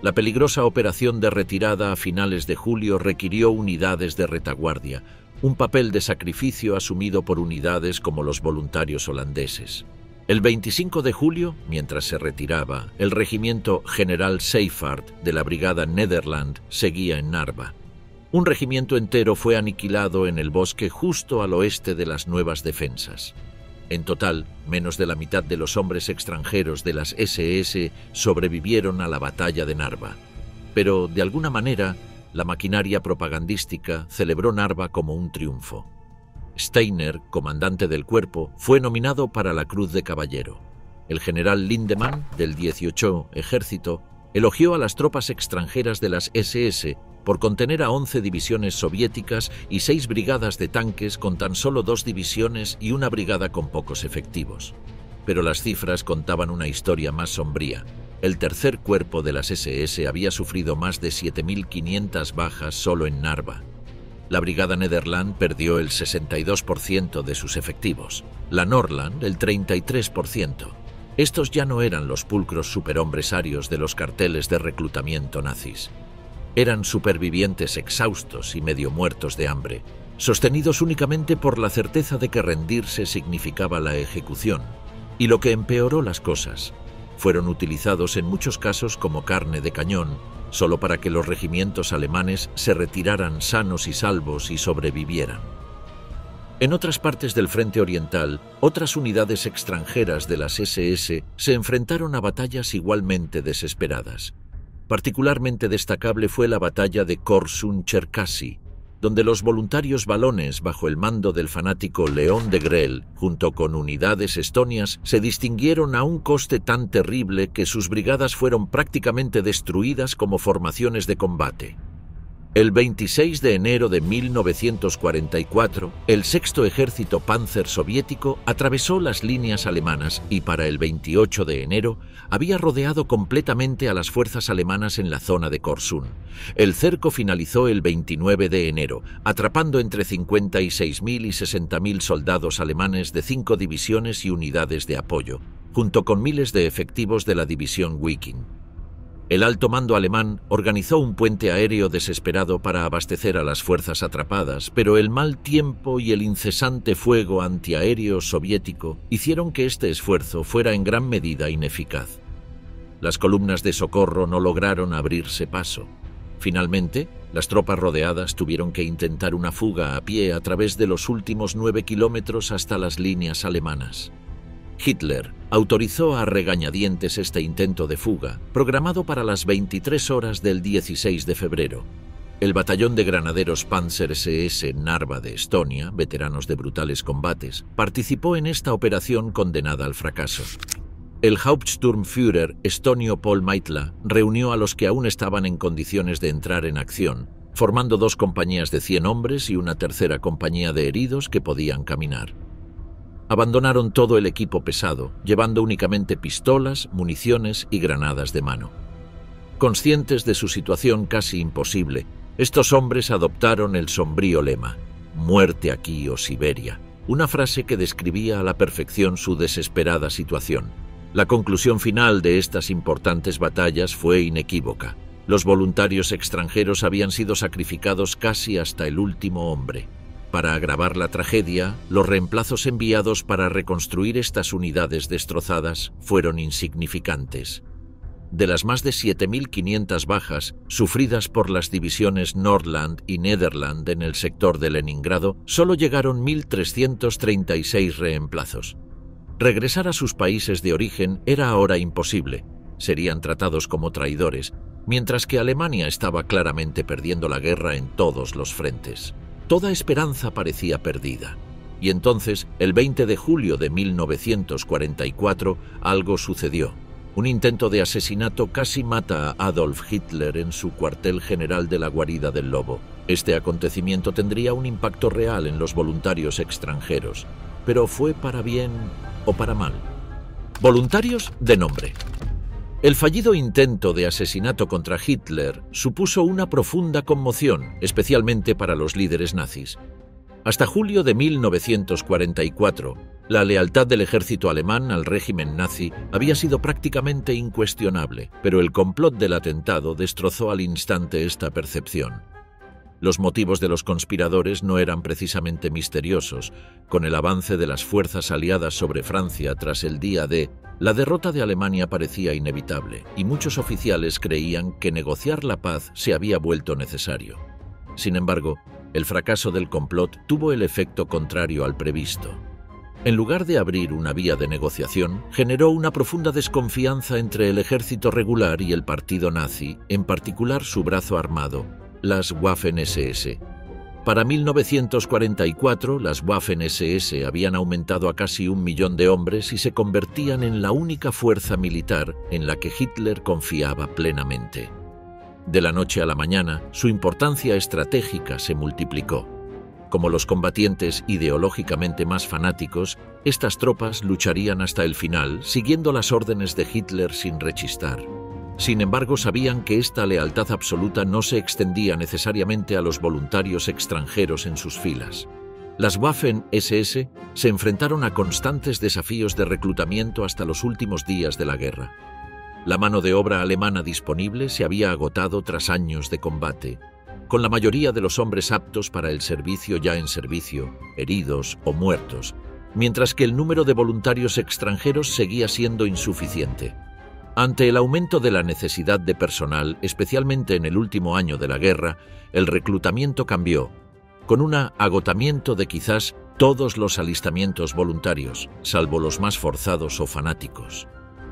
La peligrosa operación de retirada a finales de julio requirió unidades de retaguardia, un papel de sacrificio asumido por unidades como los voluntarios holandeses. El 25 de julio, mientras se retiraba, el regimiento General Seyfarth de la Brigada Nederland seguía en Narva. Un regimiento entero fue aniquilado en el bosque justo al oeste de las nuevas defensas. En total, menos de la mitad de los hombres extranjeros de las SS sobrevivieron a la batalla de Narva. Pero, de alguna manera, la maquinaria propagandística celebró Narva como un triunfo. Steiner, comandante del cuerpo, fue nominado para la Cruz de Caballero. El general Lindemann, del 18 Ejército, elogió a las tropas extranjeras de las SS por contener a 11 divisiones soviéticas y 6 brigadas de tanques con tan solo 2 divisiones y una brigada con pocos efectivos. Pero las cifras contaban una historia más sombría. El tercer cuerpo de las SS había sufrido más de 7.500 bajas solo en Narva. La Brigada Nederland perdió el 62% de sus efectivos, la Nordland el 33%. Estos ya no eran los pulcros superhombres arios de los carteles de reclutamiento nazis. Eran supervivientes exhaustos y medio muertos de hambre, sostenidos únicamente por la certeza de que rendirse significaba la ejecución. Y lo que empeoró las cosas, fueron utilizados en muchos casos como carne de cañón, solo para que los regimientos alemanes se retiraran sanos y salvos y sobrevivieran. En otras partes del frente oriental, otras unidades extranjeras de las SS se enfrentaron a batallas igualmente desesperadas. Particularmente destacable fue la batalla de Korsun-Cherkasy, donde los voluntarios valones bajo el mando del fanático León de Grell, junto con unidades estonias, se distinguieron a un coste tan terrible que sus brigadas fueron prácticamente destruidas como formaciones de combate. El 26 de enero de 1944, el sexto ejército Panzer soviético atravesó las líneas alemanas y para el 28 de enero había rodeado completamente a las fuerzas alemanas en la zona de Korsun. El cerco finalizó el 29 de enero, atrapando entre 56.000 y 60.000 soldados alemanes de 5 divisiones y unidades de apoyo, junto con miles de efectivos de la división Wiking. El alto mando alemán organizó un puente aéreo desesperado para abastecer a las fuerzas atrapadas, pero el mal tiempo y el incesante fuego antiaéreo soviético hicieron que este esfuerzo fuera en gran medida ineficaz. Las columnas de socorro no lograron abrirse paso. Finalmente, las tropas rodeadas tuvieron que intentar una fuga a pie a través de los últimos 9 kilómetros hasta las líneas alemanas. Hitler autorizó a regañadientes este intento de fuga, programado para las 23 horas del 16 de febrero. El batallón de granaderos Panzer SS Narva de Estonia, veteranos de brutales combates, participó en esta operación condenada al fracaso. El Hauptsturmführer estonio Paul Maitla reunió a los que aún estaban en condiciones de entrar en acción, formando 2 compañías de 100 hombres y una tercera compañía de heridos que podían caminar. Abandonaron todo el equipo pesado, llevando únicamente pistolas, municiones y granadas de mano. Conscientes de su situación casi imposible, estos hombres adoptaron el sombrío lema «Muerte aquí o Siberia», una frase que describía a la perfección su desesperada situación. La conclusión final de estas importantes batallas fue inequívoca. Los voluntarios extranjeros habían sido sacrificados casi hasta el último hombre. Para agravar la tragedia, los reemplazos enviados para reconstruir estas unidades destrozadas fueron insignificantes. De las más de 7.500 bajas sufridas por las divisiones Nordland y Nederland en el sector de Leningrado, solo llegaron 1.336 reemplazos. Regresar a sus países de origen era ahora imposible. Serían tratados como traidores, mientras que Alemania estaba claramente perdiendo la guerra en todos los frentes. Toda esperanza parecía perdida. Y entonces, el 20 de julio de 1944, algo sucedió. Un intento de asesinato casi mata a Adolf Hitler en su cuartel general de la Guarida del Lobo. Este acontecimiento tendría un impacto real en los voluntarios extranjeros, pero fue para bien o para mal. Voluntarios de nombre. El fallido intento de asesinato contra Hitler supuso una profunda conmoción, especialmente para los líderes nazis. Hasta julio de 1944, la lealtad del ejército alemán al régimen nazi había sido prácticamente incuestionable, pero el complot del atentado destrozó al instante esta percepción. Los motivos de los conspiradores no eran precisamente misteriosos. Con el avance de las fuerzas aliadas sobre Francia tras el día D, la derrota de Alemania parecía inevitable, y muchos oficiales creían que negociar la paz se había vuelto necesario. Sin embargo, el fracaso del complot tuvo el efecto contrario al previsto. En lugar de abrir una vía de negociación, generó una profunda desconfianza entre el ejército regular y el partido nazi, en particular su brazo armado, las Waffen-SS. Para 1944, las Waffen-SS habían aumentado a casi 1 millón de hombres y se convertían en la única fuerza militar en la que Hitler confiaba plenamente. De la noche a la mañana, su importancia estratégica se multiplicó. Como los combatientes ideológicamente más fanáticos, estas tropas lucharían hasta el final, siguiendo las órdenes de Hitler sin rechistar. Sin embargo, sabían que esta lealtad absoluta no se extendía necesariamente a los voluntarios extranjeros en sus filas. Las Waffen-SS se enfrentaron a constantes desafíos de reclutamiento hasta los últimos días de la guerra. La mano de obra alemana disponible se había agotado tras años de combate, con la mayoría de los hombres aptos para el servicio ya en servicio, heridos o muertos, mientras que el número de voluntarios extranjeros seguía siendo insuficiente. Ante el aumento de la necesidad de personal, especialmente en el último año de la guerra, el reclutamiento cambió, con un agotamiento de quizás todos los alistamientos voluntarios, salvo los más forzados o fanáticos.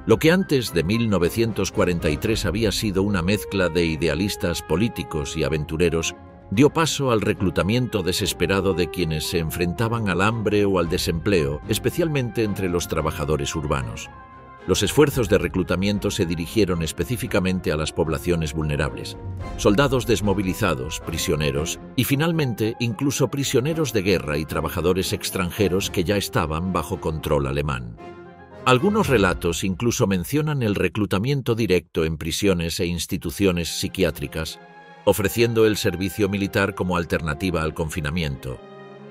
Lo que antes de 1943 había sido una mezcla de idealistas políticos y aventureros, dio paso al reclutamiento desesperado de quienes se enfrentaban al hambre o al desempleo, especialmente entre los trabajadores urbanos. Los esfuerzos de reclutamiento se dirigieron específicamente a las poblaciones vulnerables, soldados desmovilizados, prisioneros y finalmente incluso prisioneros de guerra y trabajadores extranjeros que ya estaban bajo control alemán. Algunos relatos incluso mencionan el reclutamiento directo en prisiones e instituciones psiquiátricas, ofreciendo el servicio militar como alternativa al confinamiento.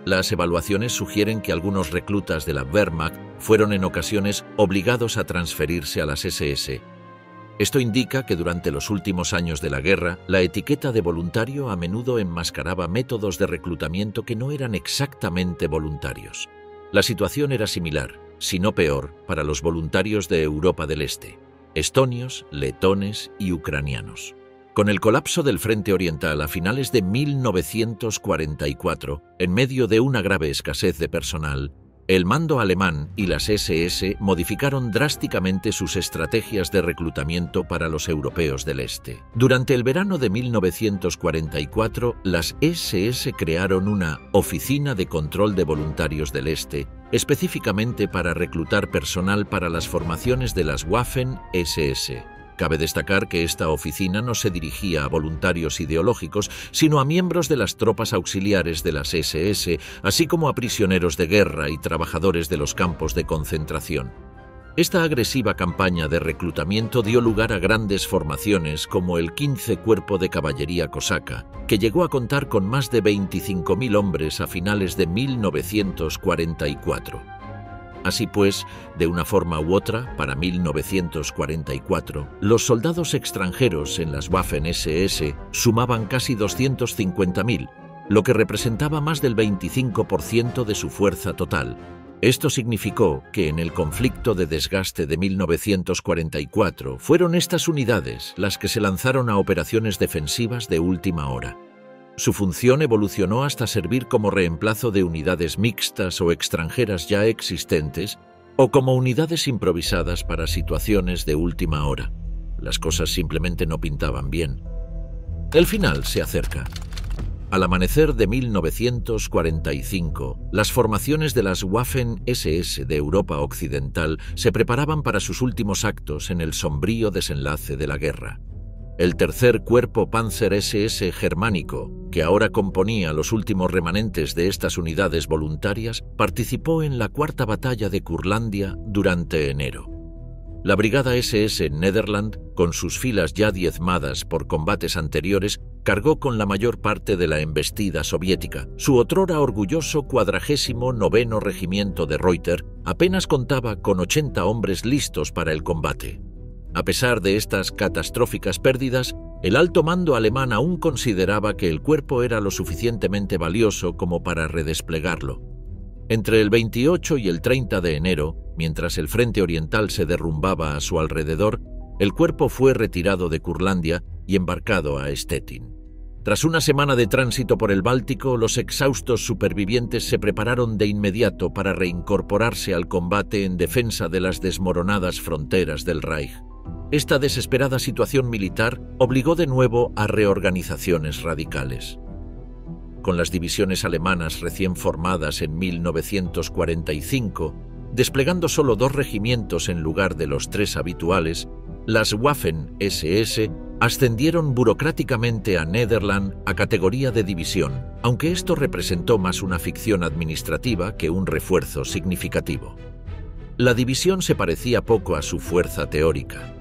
Las evaluaciones sugieren que algunos reclutas de la Wehrmacht fueron en ocasiones obligados a transferirse a las SS. Esto indica que durante los últimos años de la guerra, la etiqueta de voluntario a menudo enmascaraba métodos de reclutamiento que no eran exactamente voluntarios. La situación era similar, si no peor, para los voluntarios de Europa del Este, estonios, letones y ucranianos. Con el colapso del frente oriental a finales de 1944, en medio de una grave escasez de personal, El mando alemán y las SS modificaron drásticamente sus estrategias de reclutamiento para los europeos del Este. Durante el verano de 1944, las SS crearon una Oficina de Control de Voluntarios del Este, específicamente para reclutar personal para las formaciones de las Waffen-SS. Cabe destacar que esta oficina no se dirigía a voluntarios ideológicos, sino a miembros de las tropas auxiliares de las SS, así como a prisioneros de guerra y trabajadores de los campos de concentración. Esta agresiva campaña de reclutamiento dio lugar a grandes formaciones como el 15 Cuerpo de Caballería Cosaca, que llegó a contar con más de 25.000 hombres a finales de 1944. Así pues, de una forma u otra, para 1944, los soldados extranjeros en las Waffen-SS sumaban casi 250.000, lo que representaba más del 25% de su fuerza total. Esto significó que en el conflicto de desgaste de 1944 fueron estas unidades las que se lanzaron a operaciones defensivas de última hora. Su función evolucionó hasta servir como reemplazo de unidades mixtas o extranjeras ya existentes o como unidades improvisadas para situaciones de última hora. Las cosas simplemente no pintaban bien. El final se acerca. Al amanecer de 1945, las formaciones de las Waffen-SS de Europa Occidental se preparaban para sus últimos actos en el sombrío desenlace de la guerra. El tercer Cuerpo Panzer SS germánico, que ahora componía los últimos remanentes de estas unidades voluntarias, participó en la Cuarta Batalla de Curlandia durante enero. La Brigada SS Nederland, con sus filas ya diezmadas por combates anteriores, cargó con la mayor parte de la embestida soviética. Su otrora orgulloso 49º Regimiento de Reuter apenas contaba con 80 hombres listos para el combate. A pesar de estas catastróficas pérdidas, el alto mando alemán aún consideraba que el cuerpo era lo suficientemente valioso como para redesplegarlo. Entre el 28 y el 30 de enero, mientras el frente oriental se derrumbaba a su alrededor, el cuerpo fue retirado de Curlandia y embarcado a Stettin. Tras una semana de tránsito por el Báltico, los exhaustos supervivientes se prepararon de inmediato para reincorporarse al combate en defensa de las desmoronadas fronteras del Reich. Esta desesperada situación militar obligó de nuevo a reorganizaciones radicales. Con las divisiones alemanas recién formadas en 1945, desplegando solo 2 regimientos en lugar de los 3 habituales, las Waffen-SS ascendieron burocráticamente a Nederland a categoría de división, aunque esto representó más una ficción administrativa que un refuerzo significativo. La división se parecía poco a su fuerza teórica.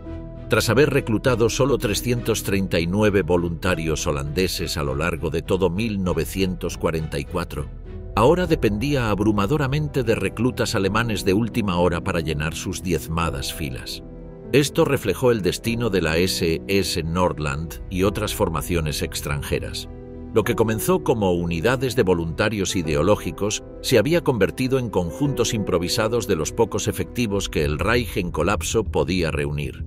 Tras haber reclutado solo 339 voluntarios holandeses a lo largo de todo 1944, ahora dependía abrumadoramente de reclutas alemanes de última hora para llenar sus diezmadas filas. Esto reflejó el destino de la SS Nordland y otras formaciones extranjeras. Lo que comenzó como unidades de voluntarios ideológicos se había convertido en conjuntos improvisados de los pocos efectivos que el Reich en colapso podía reunir.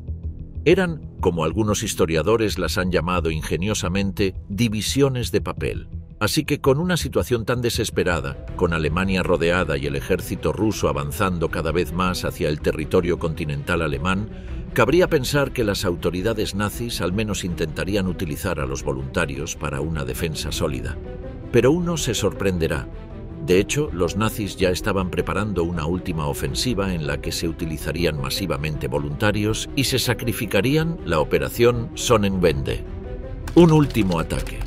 Eran, como algunos historiadores las han llamado ingeniosamente, divisiones de papel. Así que con una situación tan desesperada, con Alemania rodeada y el ejército ruso avanzando cada vez más hacia el territorio continental alemán, cabría pensar que las autoridades nazis al menos intentarían utilizar a los voluntarios para una defensa sólida. Pero uno se sorprenderá. De hecho, los nazis ya estaban preparando una última ofensiva en la que se utilizarían masivamente voluntarios y se sacrificarían la Operación Sonnenwende. Un último ataque.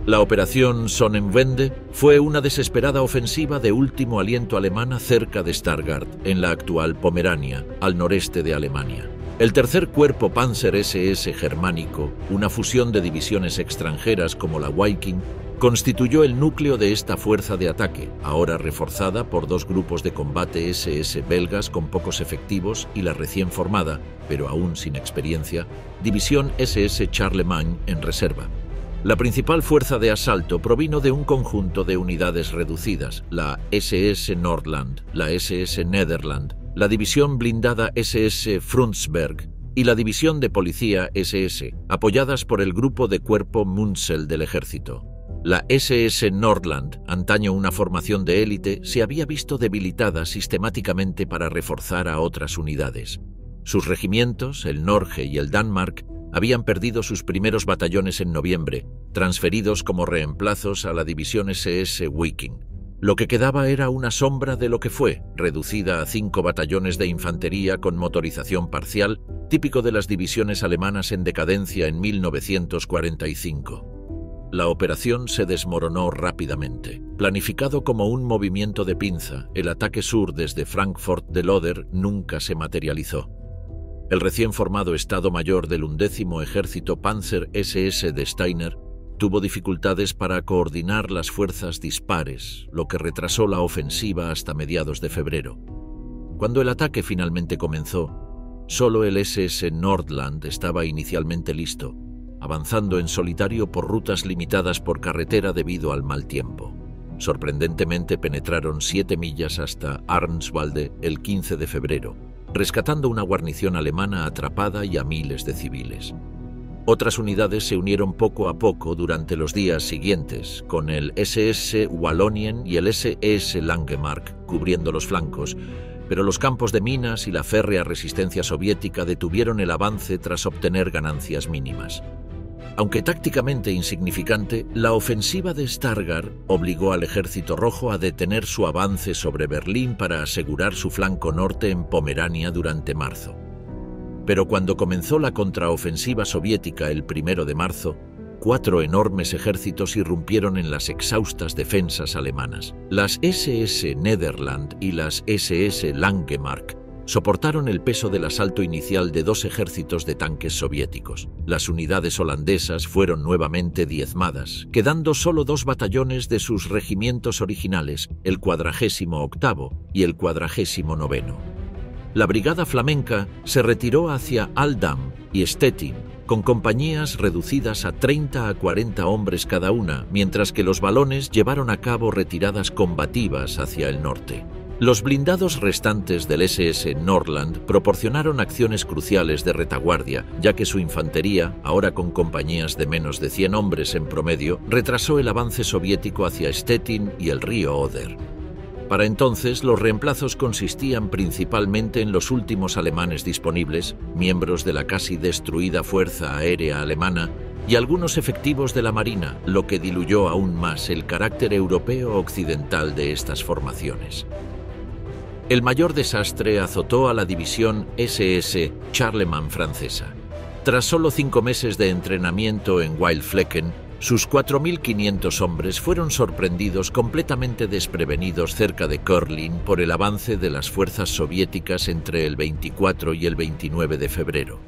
La Operación Sonnenwende fue una desesperada ofensiva de último aliento alemana cerca de Stargard, en la actual Pomerania, al noreste de Alemania. El tercer Cuerpo Panzer SS germánico, una fusión de divisiones extranjeras como la Viking, constituyó el núcleo de esta fuerza de ataque, ahora reforzada por 2 grupos de combate SS belgas con pocos efectivos y la recién formada, pero aún sin experiencia, División SS Charlemagne en reserva. La principal fuerza de asalto provino de un conjunto de unidades reducidas, la SS Nordland, la SS Nederland, la División Blindada SS Frundsberg y la División de Policía SS, apoyadas por el Grupo de Cuerpo Munzel del Ejército. La SS Nordland, antaño una formación de élite, se había visto debilitada sistemáticamente para reforzar a otras unidades. Sus regimientos, el Norge y el Danmark, habían perdido sus primeros batallones en noviembre, transferidos como reemplazos a la división SS Viking. Lo que quedaba era una sombra de lo que fue, reducida a 5 batallones de infantería con motorización parcial, típico de las divisiones alemanas en decadencia en 1945. La operación se desmoronó rápidamente. Planificado como un movimiento de pinza, el ataque sur desde Frankfurt del Oder nunca se materializó. El recién formado Estado Mayor del 11º Ejército Panzer SS de Steiner tuvo dificultades para coordinar las fuerzas dispares, lo que retrasó la ofensiva hasta mediados de febrero. Cuando el ataque finalmente comenzó, solo el SS Nordland estaba inicialmente listo, avanzando en solitario por rutas limitadas por carretera debido al mal tiempo. Sorprendentemente penetraron 7 millas hasta Arnswalde el 15 de febrero, rescatando una guarnición alemana atrapada y a miles de civiles. Otras unidades se unieron poco a poco durante los días siguientes, con el SS Wallonien y el SS Langemark cubriendo los flancos, pero los campos de minas y la férrea resistencia soviética detuvieron el avance tras obtener ganancias mínimas. Aunque tácticamente insignificante, la ofensiva de Stargard obligó al Ejército Rojo a detener su avance sobre Berlín para asegurar su flanco norte en Pomerania durante marzo. Pero cuando comenzó la contraofensiva soviética el 1 de marzo, 4 enormes ejércitos irrumpieron en las exhaustas defensas alemanas. Las SS Nederland y las SS Langemark soportaron el peso del asalto inicial de 2 ejércitos de tanques soviéticos. Las unidades holandesas fueron nuevamente diezmadas, quedando solo 2 batallones de sus regimientos originales, el 48º y el 49º. La brigada flamenca se retiró hacia Aldam y Stettin, con compañías reducidas a 30 a 40 hombres cada una, mientras que los valones llevaron a cabo retiradas combativas hacia el norte. Los blindados restantes del SS Nordland proporcionaron acciones cruciales de retaguardia, ya que su infantería, ahora con compañías de menos de 100 hombres en promedio, retrasó el avance soviético hacia Stettin y el río Oder. Para entonces, los reemplazos consistían principalmente en los últimos alemanes disponibles, miembros de la casi destruida Fuerza Aérea Alemana, y algunos efectivos de la Marina, lo que diluyó aún más el carácter europeo occidental de estas formaciones. El mayor desastre azotó a la división SS Charlemagne francesa. Tras solo 5 meses de entrenamiento en Wildflecken, sus 4.500 hombres fueron sorprendidos completamente desprevenidos cerca de Körlin por el avance de las fuerzas soviéticas entre el 24 y el 29 de febrero.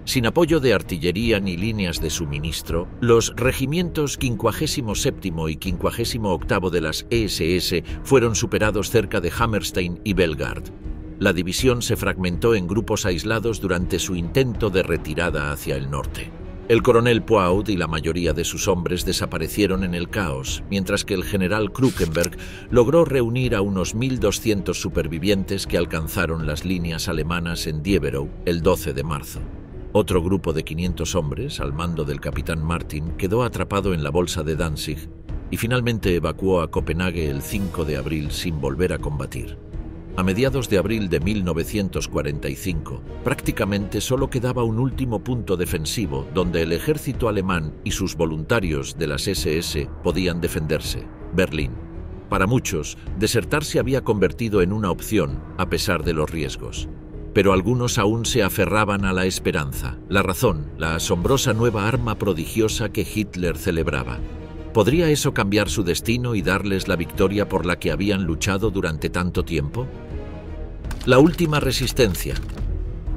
Sin apoyo de artillería ni líneas de suministro, los regimientos 57º y 58º de las SS fueron superados cerca de Hammerstein y Belgard. La división se fragmentó en grupos aislados durante su intento de retirada hacia el norte. El coronel Poaud y la mayoría de sus hombres desaparecieron en el caos, mientras que el general Krukenberg logró reunir a unos 1.200 supervivientes que alcanzaron las líneas alemanas en Dieberow el 12 de marzo. Otro grupo de 500 hombres, al mando del capitán Martin, quedó atrapado en la bolsa de Danzig y finalmente evacuó a Copenhague el 5 de abril sin volver a combatir. A mediados de abril de 1945, prácticamente solo quedaba un último punto defensivo donde el ejército alemán y sus voluntarios de las SS podían defenderse: Berlín. Para muchos, desertar se había convertido en una opción, a pesar de los riesgos. Pero algunos aún se aferraban a la esperanza, la razón, la asombrosa nueva arma prodigiosa que Hitler celebraba. ¿Podría eso cambiar su destino y darles la victoria por la que habían luchado durante tanto tiempo? La última resistencia.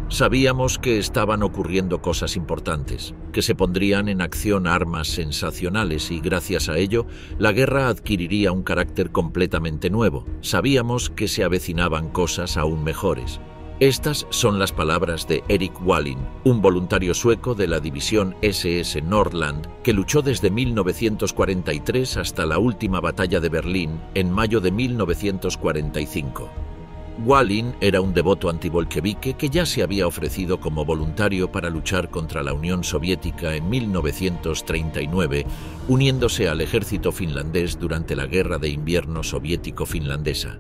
Sabíamos que estaban ocurriendo cosas importantes, que se pondrían en acción armas sensacionales y, gracias a ello, la guerra adquiriría un carácter completamente nuevo. Sabíamos que se avecinaban cosas aún mejores. Estas son las palabras de Erik Wallin, un voluntario sueco de la división SS Nordland que luchó desde 1943 hasta la última batalla de Berlín en mayo de 1945. Wallin era un devoto antibolchevique que ya se había ofrecido como voluntario para luchar contra la Unión Soviética en 1939, uniéndose al ejército finlandés durante la Guerra de Invierno soviético-finlandesa.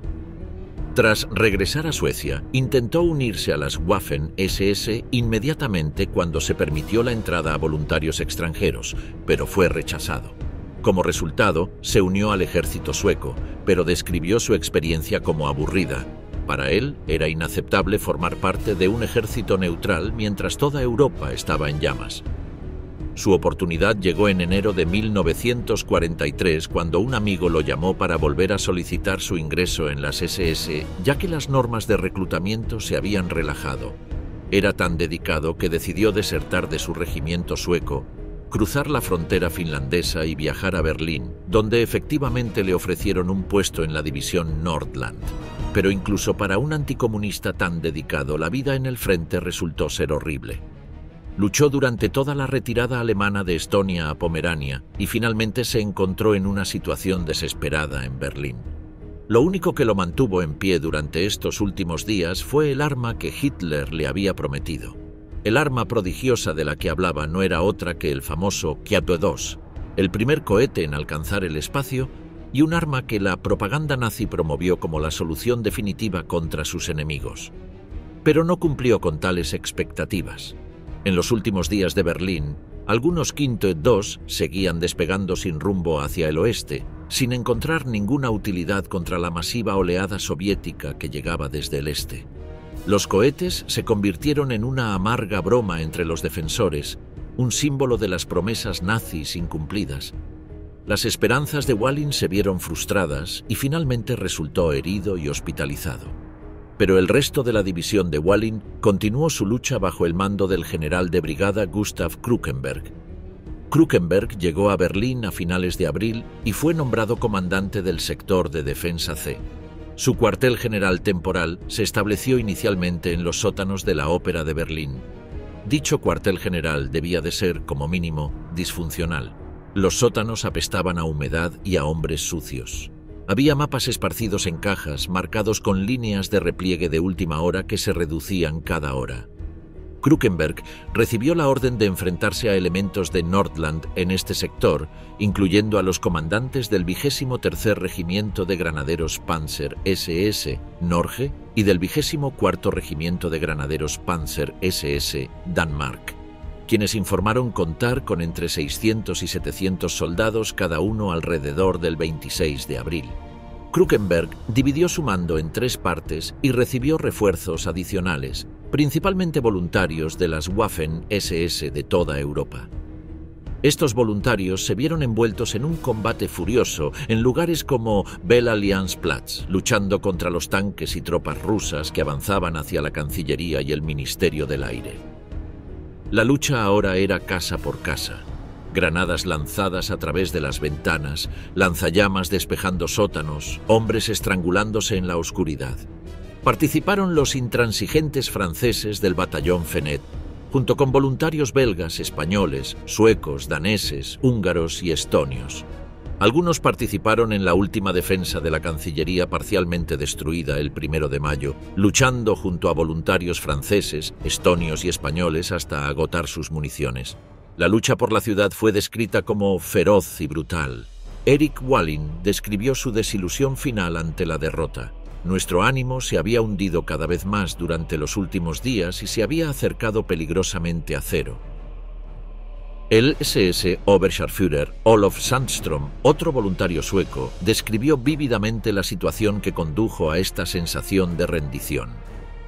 Tras regresar a Suecia, intentó unirse a las Waffen-SS inmediatamente cuando se permitió la entrada a voluntarios extranjeros, pero fue rechazado. Como resultado, se unió al ejército sueco, pero describió su experiencia como aburrida. Para él, era inaceptable formar parte de un ejército neutral mientras toda Europa estaba en llamas. Su oportunidad llegó en enero de 1943, cuando un amigo lo llamó para volver a solicitar su ingreso en las SS, ya que las normas de reclutamiento se habían relajado. Era tan dedicado que decidió desertar de su regimiento sueco, cruzar la frontera finlandesa y viajar a Berlín, donde efectivamente le ofrecieron un puesto en la división Nordland. Pero incluso para un anticomunista tan dedicado, la vida en el frente resultó ser horrible. Luchó durante toda la retirada alemana de Estonia a Pomerania y finalmente se encontró en una situación desesperada en Berlín. Lo único que lo mantuvo en pie durante estos últimos días fue el arma que Hitler le había prometido. El arma prodigiosa de la que hablaba no era otra que el famoso Kyapo 2, el primer cohete en alcanzar el espacio y un arma que la propaganda nazi promovió como la solución definitiva contra sus enemigos. Pero no cumplió con tales expectativas. En los últimos días de Berlín, algunos Kyapo 2 seguían despegando sin rumbo hacia el oeste, sin encontrar ninguna utilidad contra la masiva oleada soviética que llegaba desde el este. Los cohetes se convirtieron en una amarga broma entre los defensores, un símbolo de las promesas nazis incumplidas. Las esperanzas de Wallin se vieron frustradas y finalmente resultó herido y hospitalizado. Pero el resto de la división de Wallin continuó su lucha bajo el mando del general de brigada Gustav Krukenberg. Krukenberg llegó a Berlín a finales de abril y fue nombrado comandante del sector de defensa C. Su cuartel general temporal se estableció inicialmente en los sótanos de la Ópera de Berlín. Dicho cuartel general debía de ser, como mínimo, disfuncional. Los sótanos apestaban a humedad y a hombres sucios. Había mapas esparcidos en cajas, marcados con líneas de repliegue de última hora que se reducían cada hora. Krukenberg recibió la orden de enfrentarse a elementos de Nordland en este sector, incluyendo a los comandantes del 23º Regimiento de Granaderos Panzer SS Norge y del 24º Regimiento de Granaderos Panzer SS Danmark, quienes informaron contar con entre 600 y 700 soldados cada uno alrededor del 26 de abril. Krukenberg dividió su mando en 3 partes y recibió refuerzos adicionales, principalmente voluntarios de las Waffen-SS de toda Europa. Estos voluntarios se vieron envueltos en un combate furioso en lugares como Bell-Allianz-Platz, luchando contra los tanques y tropas rusas que avanzaban hacia la Cancillería y el Ministerio del Aire. La lucha ahora era casa por casa. Granadas lanzadas a través de las ventanas, lanzallamas despejando sótanos, hombres estrangulándose en la oscuridad. Participaron los intransigentes franceses del batallón Fenet, junto con voluntarios belgas, españoles, suecos, daneses, húngaros y estonios. Algunos participaron en la última defensa de la Cancillería parcialmente destruida el 1 de mayo, luchando junto a voluntarios franceses, estonios y españoles hasta agotar sus municiones. La lucha por la ciudad fue descrita como feroz y brutal. Erik Wallin describió su desilusión final ante la derrota. Nuestro ánimo se había hundido cada vez más durante los últimos días y se había acercado peligrosamente a cero. El SS Oberscharführer Olof Sandström, otro voluntario sueco, describió vívidamente la situación que condujo a esta sensación de rendición.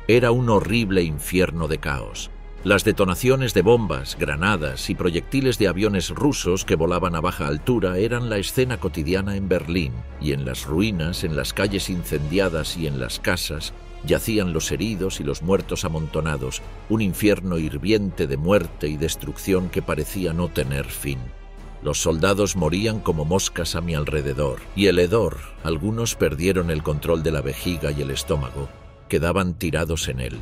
Era un horrible infierno de caos. Las detonaciones de bombas, granadas y proyectiles de aviones rusos que volaban a baja altura eran la escena cotidiana en Berlín, y en las ruinas, en las calles incendiadas y en las casas, yacían los heridos y los muertos amontonados, un infierno hirviente de muerte y destrucción que parecía no tener fin. Los soldados morían como moscas a mi alrededor, y el hedor, algunos perdieron el control de la vejiga y el estómago, quedaban tirados en él.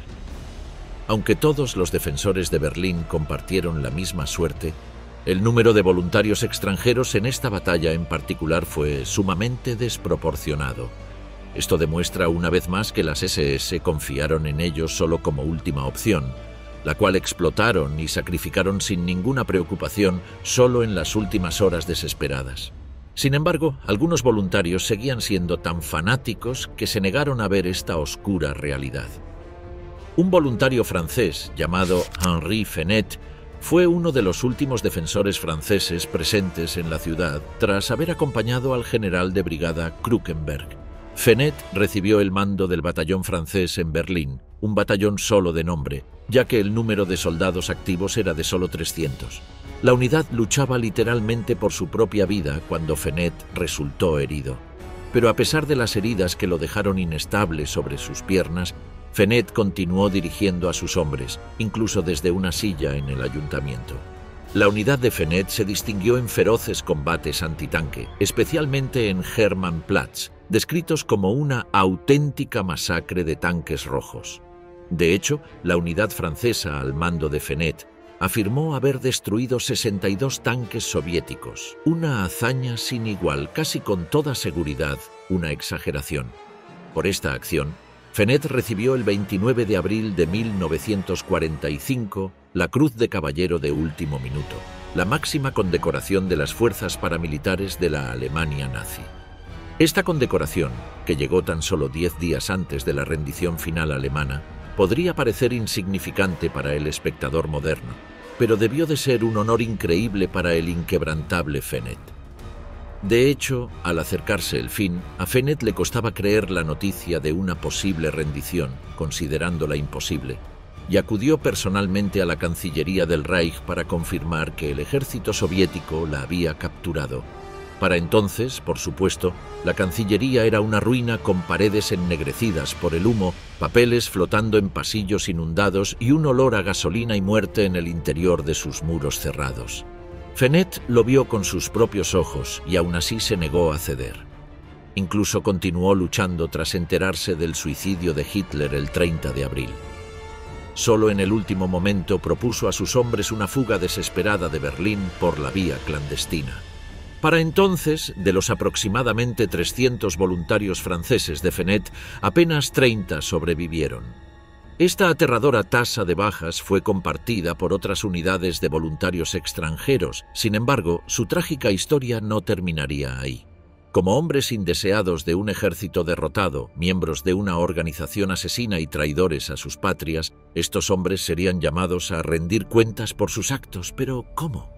Aunque todos los defensores de Berlín compartieron la misma suerte, el número de voluntarios extranjeros en esta batalla en particular fue sumamente desproporcionado. Esto demuestra una vez más que las SS confiaron en ellos solo como última opción, la cual explotaron y sacrificaron sin ninguna preocupación solo en las últimas horas desesperadas. Sin embargo, algunos voluntarios seguían siendo tan fanáticos que se negaron a ver esta oscura realidad. Un voluntario francés llamado Henri Fenet fue uno de los últimos defensores franceses presentes en la ciudad tras haber acompañado al general de brigada Krukenberg. Fenet recibió el mando del batallón francés en Berlín, un batallón solo de nombre, ya que el número de soldados activos era de solo 300. La unidad luchaba literalmente por su propia vida cuando Fenet resultó herido. Pero a pesar de las heridas que lo dejaron inestable sobre sus piernas, Fenet continuó dirigiendo a sus hombres, incluso desde una silla en el ayuntamiento. La unidad de Fenet se distinguió en feroces combates antitanque, especialmente en Hermannplatz, descritos como una auténtica masacre de tanques rojos. De hecho, la unidad francesa al mando de Fenet afirmó haber destruido 62 tanques soviéticos, una hazaña sin igual, casi con toda seguridad, una exageración. Por esta acción, Fenet recibió el 29 de abril de 1945 la Cruz de Caballero de Último Minuto, la máxima condecoración de las fuerzas paramilitares de la Alemania nazi. Esta condecoración, que llegó tan solo 10 días antes de la rendición final alemana, podría parecer insignificante para el espectador moderno, pero debió de ser un honor increíble para el inquebrantable Fenet. De hecho, al acercarse el fin, a Fenet le costaba creer la noticia de una posible rendición, considerándola imposible, y acudió personalmente a la Cancillería del Reich para confirmar que el ejército soviético la había capturado. Para entonces, por supuesto, la Cancillería era una ruina con paredes ennegrecidas por el humo, papeles flotando en pasillos inundados y un olor a gasolina y muerte en el interior de sus muros cerrados. Fenet lo vio con sus propios ojos y aún así se negó a ceder. Incluso continuó luchando tras enterarse del suicidio de Hitler el 30 de abril. Solo en el último momento propuso a sus hombres una fuga desesperada de Berlín por la vía clandestina. Para entonces, de los aproximadamente 300 voluntarios franceses de Fenet, apenas 30 sobrevivieron. Esta aterradora tasa de bajas fue compartida por otras unidades de voluntarios extranjeros. Sin embargo, su trágica historia no terminaría ahí. Como hombres indeseados de un ejército derrotado, miembros de una organización asesina y traidores a sus patrias, estos hombres serían llamados a rendir cuentas por sus actos. ¿Pero cómo?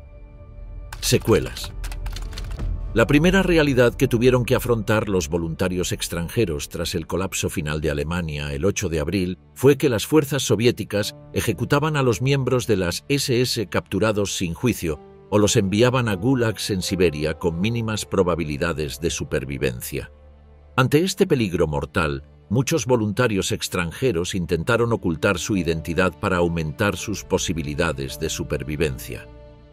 Secuelas. La primera realidad que tuvieron que afrontar los voluntarios extranjeros tras el colapso final de Alemania el 8 de abril fue que las fuerzas soviéticas ejecutaban a los miembros de las SS capturados sin juicio o los enviaban a gulags en Siberia con mínimas probabilidades de supervivencia. Ante este peligro mortal, muchos voluntarios extranjeros intentaron ocultar su identidad para aumentar sus posibilidades de supervivencia.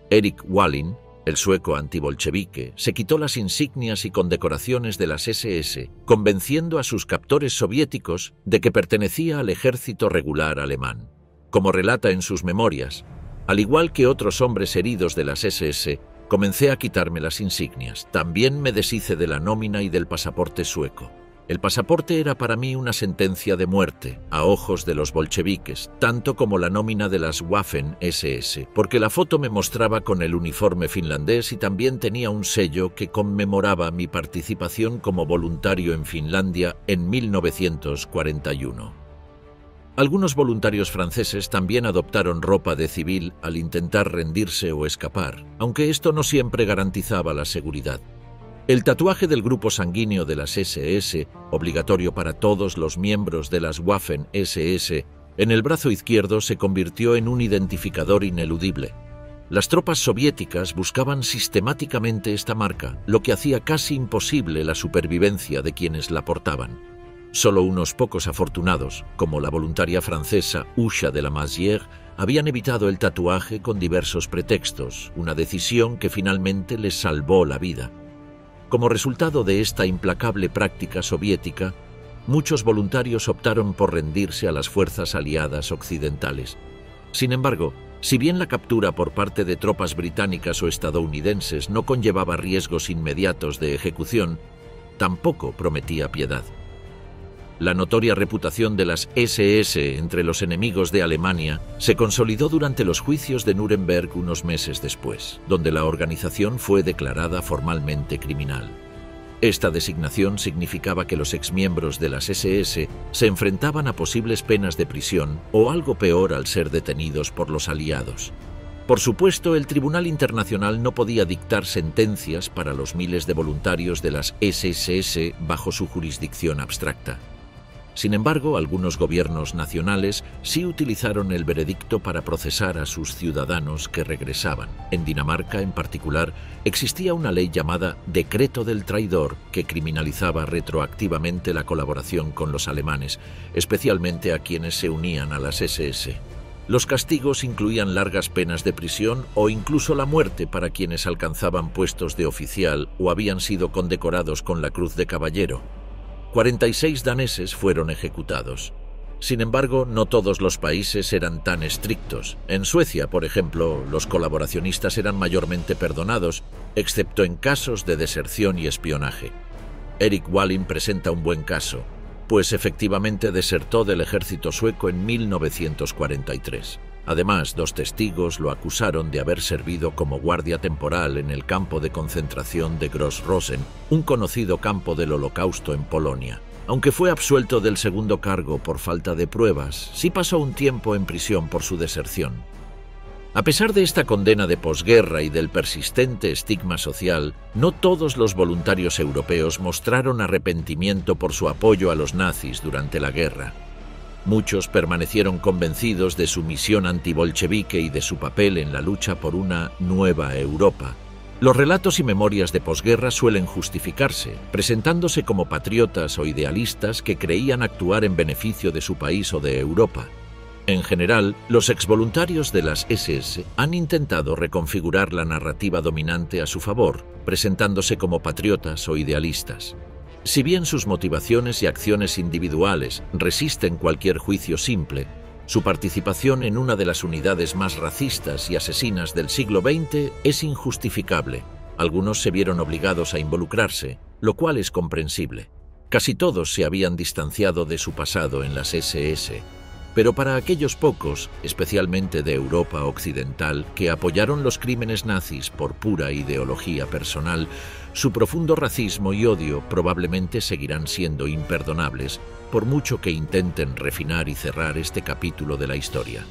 Erik Wallin, el sueco antibolchevique, se quitó las insignias y condecoraciones de las SS, convenciendo a sus captores soviéticos de que pertenecía al ejército regular alemán. Como relata en sus memorias, al igual que otros hombres heridos de las SS, comencé a quitarme las insignias. También me deshice de la nómina y del pasaporte sueco. El pasaporte era para mí una sentencia de muerte, a ojos de los bolcheviques, tanto como la nómina de las Waffen-SS, porque la foto me mostraba con el uniforme finlandés y también tenía un sello que conmemoraba mi participación como voluntario en Finlandia en 1941. Algunos voluntarios franceses también adoptaron ropa de civil al intentar rendirse o escapar, aunque esto no siempre garantizaba la seguridad. El tatuaje del grupo sanguíneo de las SS, obligatorio para todos los miembros de las Waffen-SS, en el brazo izquierdo se convirtió en un identificador ineludible. Las tropas soviéticas buscaban sistemáticamente esta marca, lo que hacía casi imposible la supervivencia de quienes la portaban. Solo unos pocos afortunados, como la voluntaria francesa Usha de la Massière, habían evitado el tatuaje con diversos pretextos, una decisión que finalmente les salvó la vida. Como resultado de esta implacable práctica soviética, muchos voluntarios optaron por rendirse a las fuerzas aliadas occidentales. Sin embargo, si bien la captura por parte de tropas británicas o estadounidenses no conllevaba riesgos inmediatos de ejecución, tampoco prometía piedad. La notoria reputación de las SS entre los enemigos de Alemania se consolidó durante los juicios de Nuremberg unos meses después, donde la organización fue declarada formalmente criminal. Esta designación significaba que los exmiembros de las SS se enfrentaban a posibles penas de prisión o algo peor al ser detenidos por los aliados. Por supuesto, el Tribunal Internacional no podía dictar sentencias para los miles de voluntarios de las SS bajo su jurisdicción abstracta. Sin embargo, algunos gobiernos nacionales sí utilizaron el veredicto para procesar a sus ciudadanos que regresaban. En Dinamarca, en particular, existía una ley llamada Decreto del Traidor que criminalizaba retroactivamente la colaboración con los alemanes, especialmente a quienes se unían a las SS. Los castigos incluían largas penas de prisión o incluso la muerte para quienes alcanzaban puestos de oficial o habían sido condecorados con la Cruz de Caballero. 46 daneses fueron ejecutados. Sin embargo, no todos los países eran tan estrictos. En Suecia, por ejemplo, los colaboracionistas eran mayormente perdonados, excepto en casos de deserción y espionaje. Erik Wallin presenta un buen caso, pues efectivamente desertó del ejército sueco en 1943. Además, 2 testigos lo acusaron de haber servido como guardia temporal en el campo de concentración de Gross-Rosen, un conocido campo del Holocausto en Polonia. Aunque fue absuelto del segundo cargo por falta de pruebas, sí pasó un tiempo en prisión por su deserción. A pesar de esta condena de posguerra y del persistente estigma social, no todos los voluntarios europeos mostraron arrepentimiento por su apoyo a los nazis durante la guerra. Muchos permanecieron convencidos de su misión antibolchevique y de su papel en la lucha por una nueva Europa. Los relatos y memorias de posguerra suelen justificarse, presentándose como patriotas o idealistas que creían actuar en beneficio de su país o de Europa. En general, los exvoluntarios de las SS han intentado reconfigurar la narrativa dominante a su favor, presentándose como patriotas o idealistas. Si bien sus motivaciones y acciones individuales resisten cualquier juicio simple, su participación en una de las unidades más racistas y asesinas del siglo XX es injustificable. Algunos se vieron obligados a involucrarse, lo cual es comprensible. Casi todos se habían distanciado de su pasado en las SS. Pero para aquellos pocos, especialmente de Europa Occidental, que apoyaron los crímenes nazis por pura ideología personal, su profundo racismo y odio probablemente seguirán siendo imperdonables, por mucho que intenten refinar y cerrar este capítulo de la historia.